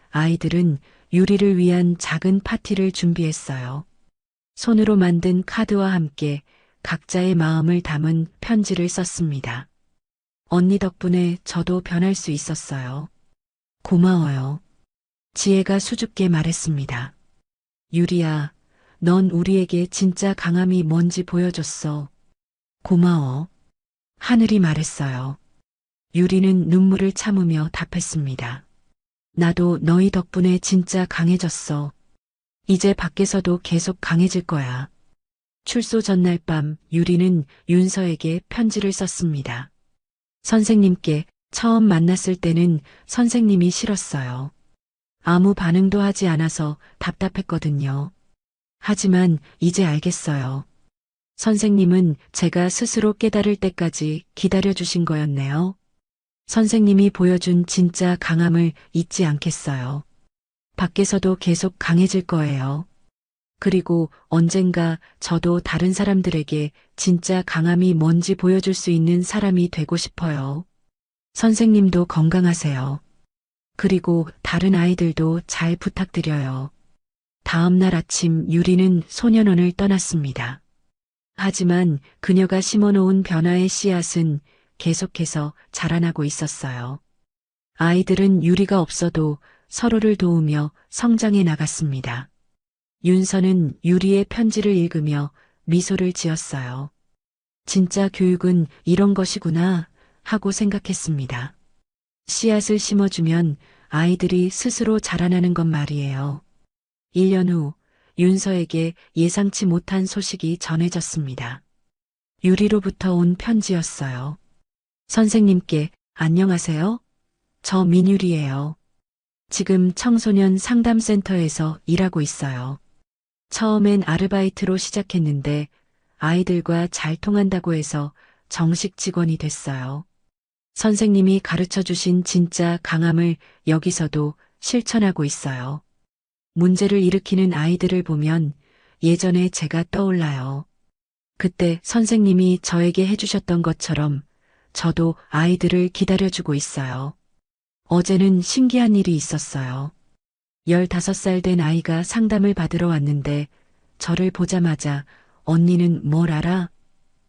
아이들은 유리를 위한 작은 파티를 준비했어요. 손으로 만든 카드와 함께 각자의 마음을 담은 편지를 썼습니다. 언니 덕분에 저도 변할 수 있었어요. 고마워요. 지혜가 수줍게 말했습니다. 유리야, 넌 우리에게 진짜 강함이 뭔지 보여줬어. 고마워. 하늘이 말했어요. 유리는 눈물을 참으며 답했습니다. 나도 너희 덕분에 진짜 강해졌어. 이제 밖에서도 계속 강해질 거야. 출소 전날 밤 유리는 윤서에게 편지를 썼습니다. 선생님께 처음 만났을 때는 선생님이 싫었어요. 아무 반응도 하지 않아서 답답했거든요. 하지만 이제 알겠어요. 선생님은 제가 스스로 깨달을 때까지 기다려주신 거였네요. 선생님이 보여준 진짜 강함을 잊지 않겠어요. 밖에서도 계속 강해질 거예요. 그리고 언젠가 저도 다른 사람들에게 진짜 강함이 뭔지 보여줄 수 있는 사람이 되고 싶어요. 선생님도 건강하세요. 그리고 다른 아이들도 잘 부탁드려요. 다음 날 아침 유리는 소년원을 떠났습니다. 하지만 그녀가 심어놓은 변화의 씨앗은 계속해서 자라나고 있었어요. 아이들은 유리가 없어도 서로를 도우며 성장해 나갔습니다. 윤서는 유리의 편지를 읽으며 미소를 지었어요. 진짜 교육은 이런 것이구나 하고 생각했습니다. 씨앗을 심어주면 아이들이 스스로 자라나는 것 말이에요. 1년 후 윤서에게 예상치 못한 소식이 전해졌습니다. 유리로부터 온 편지였어요. 선생님께 안녕하세요. 저 민유리예요. 지금 청소년 상담센터에서 일하고 있어요. 처음엔 아르바이트로 시작했는데 아이들과 잘 통한다고 해서 정식 직원이 됐어요. 선생님이 가르쳐 주신 진짜 강함을 여기서도 실천하고 있어요. 문제를 일으키는 아이들을 보면 예전에 제가 떠올라요. 그때 선생님이 저에게 해주셨던 것처럼 저도 아이들을 기다려주고 있어요. 어제는 신기한 일이 있었어요. 15살 된 아이가 상담을 받으러 왔는데 저를 보자마자 언니는 뭘 알아?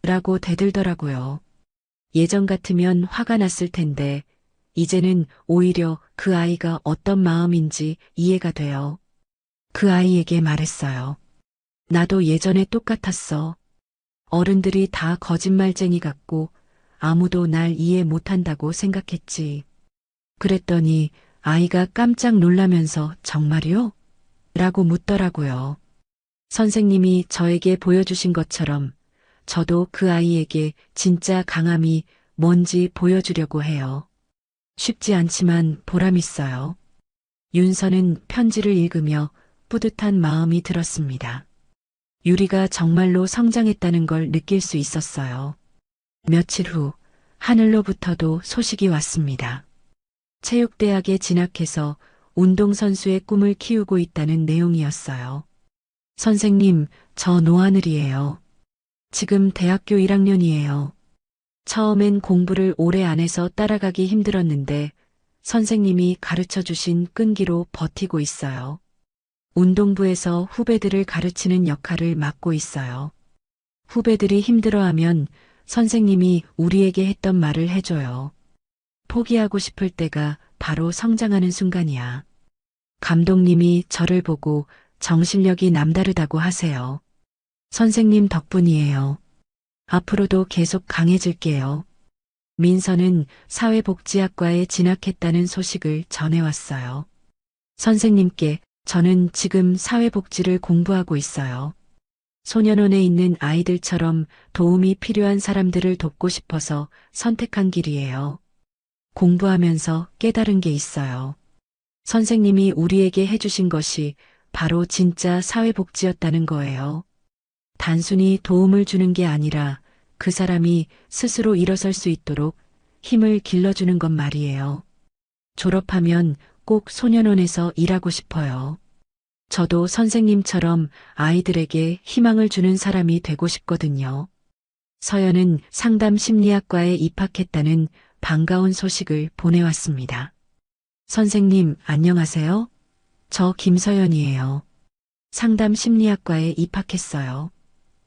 라고 대들더라고요. 예전 같으면 화가 났을 텐데 이제는 오히려 그 아이가 어떤 마음인지 이해가 돼요. 그 아이에게 말했어요. 나도 예전에 똑같았어. 어른들이 다 거짓말쟁이 같고 아무도 날 이해 못한다고 생각했지. 그랬더니 아이가 깜짝 놀라면서 정말요? 라고 묻더라고요. 선생님이 저에게 보여주신 것처럼 저도 그 아이에게 진짜 강함이 뭔지 보여주려고 해요. 쉽지 않지만 보람 있어요. 윤서는 편지를 읽으며 뿌듯한 마음이 들었습니다. 유리가 정말로 성장했다는 걸 느낄 수 있었어요. 며칠 후 하늘로부터도 소식이 왔습니다. 체육대학에 진학해서 운동선수의 꿈을 키우고 있다는 내용이었어요. 선생님, 저 노하늘이에요. 지금 대학교 1학년이에요. 처음엔 공부를 오래 안 해서 따라가기 힘들었는데 선생님이 가르쳐 주신 끈기로 버티고 있어요. 운동부에서 후배들을 가르치는 역할을 맡고 있어요. 후배들이 힘들어하면 선생님이 우리에게 했던 말을 해줘요. 포기하고 싶을 때가 바로 성장하는 순간이야. 감독님이 저를 보고 정신력이 남다르다고 하세요. 선생님 덕분이에요. 앞으로도 계속 강해질게요. 민서는 사회복지학과에 진학했다는 소식을 전해왔어요. 선생님께 저는 지금 사회복지를 공부하고 있어요. 소년원에 있는 아이들처럼 도움이 필요한 사람들을 돕고 싶어서 선택한 길이에요. 공부하면서 깨달은 게 있어요. 선생님이 우리에게 해주신 것이 바로 진짜 사회복지였다는 거예요. 단순히 도움을 주는 게 아니라 그 사람이 스스로 일어설 수 있도록 힘을 길러주는 것 말이에요. 졸업하면 꼭 소년원에서 일하고 싶어요. 저도 선생님처럼 아이들에게 희망을 주는 사람이 되고 싶거든요. 서연은 상담심리학과에 입학했다는 반가운 소식을 보내왔습니다. 선생님, 안녕하세요. 저 김서연이에요. 상담심리학과에 입학했어요.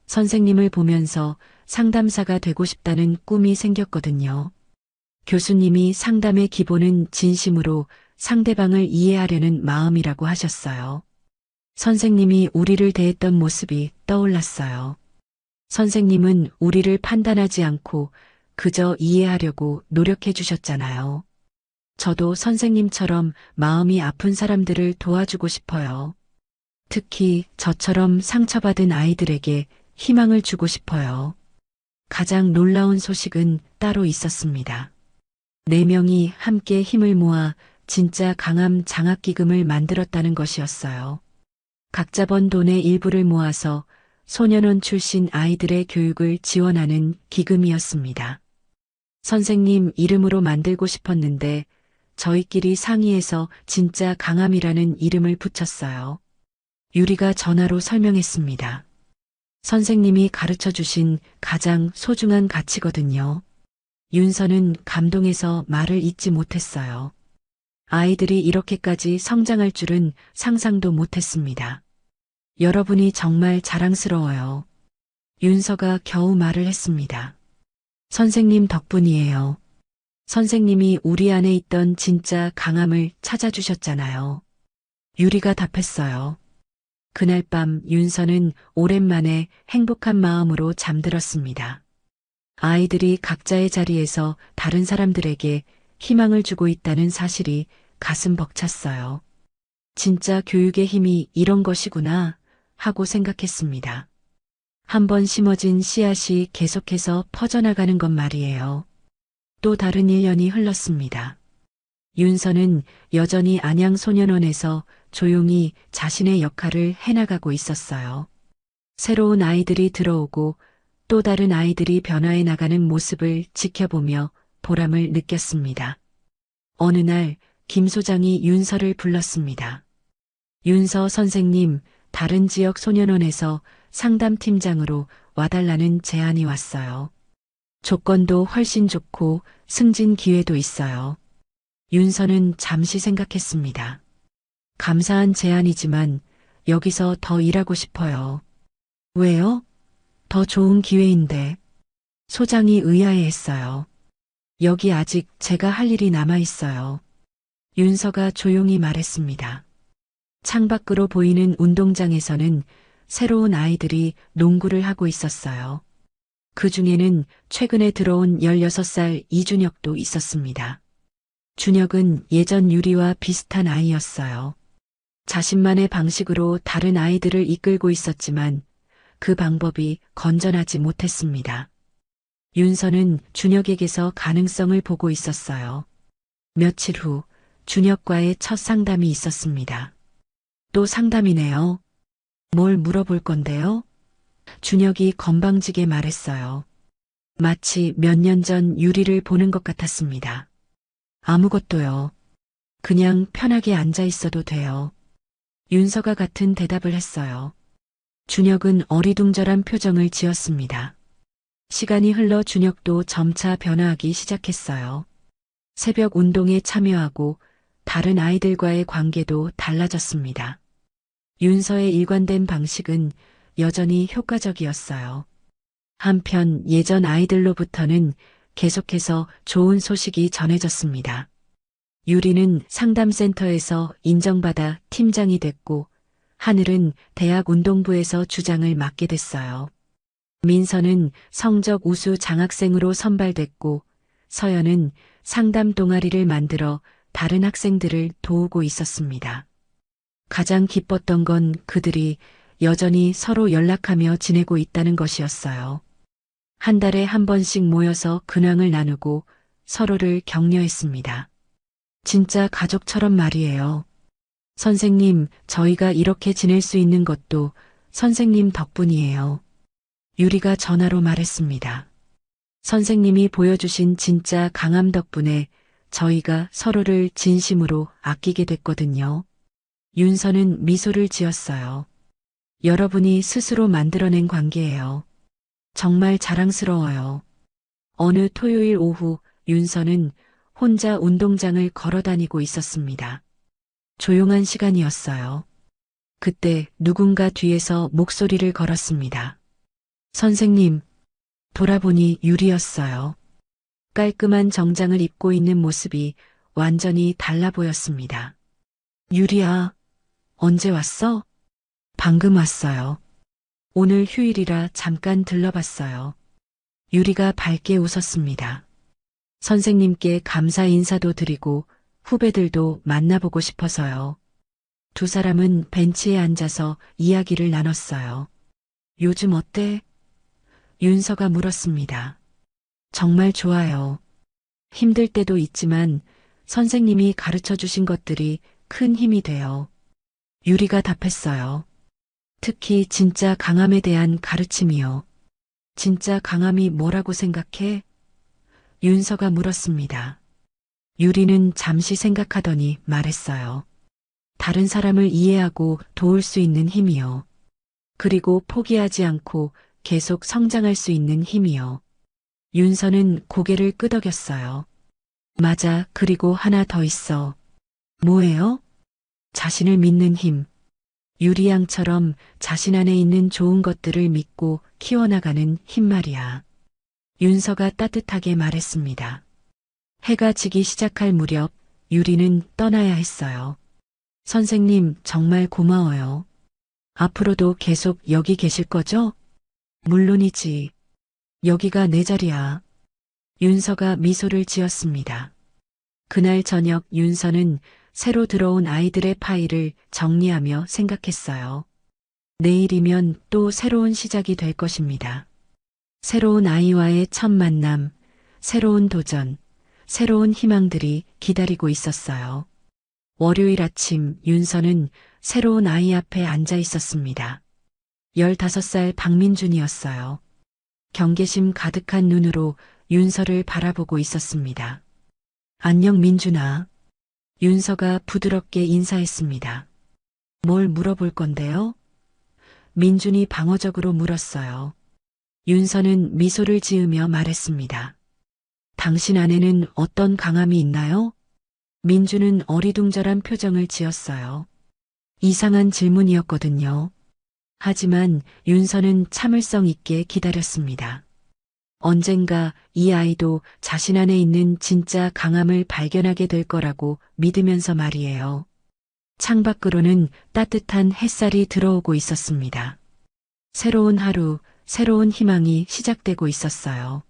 선생님을 보면서 상담사가 되고 싶다는 꿈이 생겼거든요. 교수님이 상담의 기본은 진심으로 상대방을 이해하려는 마음이라고 하셨어요. 선생님이 우리를 대했던 모습이 떠올랐어요. 선생님은 우리를 판단하지 않고 그저 이해하려고 노력해 주셨잖아요. 저도 선생님처럼 마음이 아픈 사람들을 도와주고 싶어요. 특히 저처럼 상처받은 아이들에게 희망을 주고 싶어요. 가장 놀라운 소식은 따로 있었습니다. 4명이 함께 힘을 모아 진짜 강함 장학기금을 만들었다는 것이었어요. 각자 번 돈의 일부를 모아서 소년원 출신 아이들의 교육을 지원하는 기금이었습니다. 선생님 이름으로 만들고 싶었는데 저희끼리 상의해서 진짜 강함이라는 이름을 붙였어요. 유리가 전화로 설명했습니다. 선생님이 가르쳐 주신 가장 소중한 가치거든요. 윤서는 감동해서 말을 잇지 못했어요. 아이들이 이렇게까지 성장할 줄은 상상도 못했습니다. 여러분이 정말 자랑스러워요. 윤서가 겨우 말을 했습니다. 선생님 덕분이에요. 선생님이 우리 안에 있던 진짜 강함을 찾아주셨잖아요. 유리가 답했어요. 그날 밤 윤서는 오랜만에 행복한 마음으로 잠들었습니다. 아이들이 각자의 자리에서 다른 사람들에게 희망을 주고 있다는 사실이 가슴 벅찼어요. 진짜 교육의 힘이 이런 것이구나 하고 생각했습니다. 한번 심어진 씨앗이 계속해서 퍼져나가는 것 말이에요. 또 다른 1년이 흘렀습니다. 윤서는 여전히 안양소년원에서 조용히 자신의 역할을 해나가고 있었어요. 새로운 아이들이 들어오고 또 다른 아이들이 변화해 나가는 모습을 지켜보며 보람을 느꼈습니다. 어느 날 김 소장이 윤서를 불렀습니다. 윤서 선생님, 다른 지역 소년원에서 상담팀장으로 와달라는 제안이 왔어요. 조건도 훨씬 좋고 승진 기회도 있어요. 윤서는 잠시 생각했습니다. 감사한 제안이지만 여기서 더 일하고 싶어요. 왜요? 더 좋은 기회인데. 소장이 의아해했어요. 여기 아직 제가 할 일이 남아 있어요. 윤서가 조용히 말했습니다. 창밖으로 보이는 운동장에서는 새로운 아이들이 농구를 하고 있었어요. 그 중에는 최근에 들어온 16살 이준혁도 있었습니다. 준혁은 예전 유리와 비슷한 아이였어요. 자신만의 방식으로 다른 아이들을 이끌고 있었지만 그 방법이 건전하지 못했습니다. 윤서는 준혁에게서 가능성을 보고 있었어요. 며칠 후 준혁과의 첫 상담이 있었습니다. 또 상담이네요. 뭘 물어볼 건데요? 준혁이 건방지게 말했어요. 마치 몇 년 전 유리를 보는 것 같았습니다. 아무것도요. 그냥 편하게 앉아 있어도 돼요. 윤서가 같은 대답을 했어요. 준혁은 어리둥절한 표정을 지었습니다. 시간이 흘러 준혁도 점차 변화하기 시작했어요. 새벽 운동에 참여하고 다른 아이들과의 관계도 달라졌습니다. 윤서의 일관된 방식은 여전히 효과적이었어요. 한편 예전 아이들로부터는 계속해서 좋은 소식이 전해졌습니다. 유리는 상담센터에서 인정받아 팀장이 됐고, 하늘은 대학 운동부에서 주장을 맡게 됐어요. 민서는 성적 우수 장학생으로 선발됐고, 서연은 상담 동아리를 만들어 다른 학생들을 도우고 있었습니다. 가장 기뻤던 건 그들이 여전히 서로 연락하며 지내고 있다는 것이었어요. 한 달에 한 번씩 모여서 근황을 나누고 서로를 격려했습니다. 진짜 가족처럼 말이에요. 선생님, 저희가 이렇게 지낼 수 있는 것도 선생님 덕분이에요. 유리가 전화로 말했습니다. 선생님이 보여주신 진짜 강함 덕분에 저희가 서로를 진심으로 아끼게 됐거든요. 윤서는 미소를 지었어요. 여러분이 스스로 만들어낸 관계예요. 정말 자랑스러워요. 어느 토요일 오후 윤서는 혼자 운동장을 걸어 다니고 있었습니다. 조용한 시간이었어요. 그때 누군가 뒤에서 목소리를 걸었습니다. 선생님, 돌아보니 유리였어요. 깔끔한 정장을 입고 있는 모습이 완전히 달라 보였습니다. 유리야, 언제 왔어? 방금 왔어요. 오늘 휴일이라 잠깐 들러봤어요. 유리가 밝게 웃었습니다. 선생님께 감사 인사도 드리고 후배들도 만나보고 싶어서요. 두 사람은 벤치에 앉아서 이야기를 나눴어요. 요즘 어때? 윤서가 물었습니다. 정말 좋아요. 힘들 때도 있지만 선생님이 가르쳐 주신 것들이 큰 힘이 돼요. 유리가 답했어요. 특히 진짜 강함에 대한 가르침이요. 진짜 강함이 뭐라고 생각해? 윤서가 물었습니다. 유리는 잠시 생각하더니 말했어요. 다른 사람을 이해하고 도울 수 있는 힘이요. 그리고 포기하지 않고 계속 성장할 수 있는 힘이요. 윤서는 고개를 끄덕였어요. 맞아, 그리고 하나 더 있어. 뭐예요? 자신을 믿는 힘. 유리양처럼 자신 안에 있는 좋은 것들을 믿고 키워나가는 힘 말이야. 윤서가 따뜻하게 말했습니다. 해가 지기 시작할 무렵 유리는 떠나야 했어요. 선생님, 정말 고마워요. 앞으로도 계속 여기 계실 거죠? 물론이지. 여기가 내 자리야. 윤서가 미소를 지었습니다. 그날 저녁 윤서는 새로 들어온 아이들의 파일을 정리하며 생각했어요. 내일이면 또 새로운 시작이 될 것입니다. 새로운 아이와의 첫 만남, 새로운 도전, 새로운 희망들이 기다리고 있었어요. 월요일 아침 윤서는 새로운 아이 앞에 앉아 있었습니다. 15살 박민준이었어요. 경계심 가득한 눈으로 윤서를 바라보고 있었습니다. 안녕 민준아. 윤서가 부드럽게 인사했습니다. 뭘 물어볼 건데요? 민준이 방어적으로 물었어요. 윤서는 미소를 지으며 말했습니다. 당신 안에는 어떤 강함이 있나요? 민준은 어리둥절한 표정을 지었어요. 이상한 질문이었거든요. 하지만 윤서는 참을성 있게 기다렸습니다. 언젠가 이 아이도 자신 안에 있는 진짜 강함을 발견하게 될 거라고 믿으면서 말이에요. 창밖으로는 따뜻한 햇살이 들어오고 있었습니다. 새로운 하루, 새로운 희망이 시작되고 있었어요.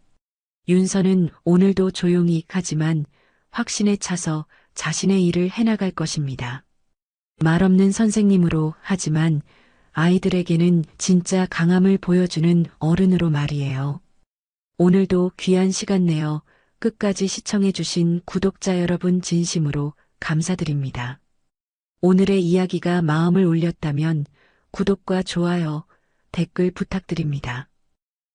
윤서는 오늘도 조용히 하지만 확신에 차서 자신의 일을 해나갈 것입니다. 말없는 선생님으로 하지만 아이들에게는 진짜 강함을 보여주는 어른으로 말이에요. 오늘도 귀한 시간 내어 끝까지 시청해주신 구독자 여러분 진심으로 감사드립니다. 오늘의 이야기가 마음을 울렸다면 구독과 좋아요, 댓글 부탁드립니다.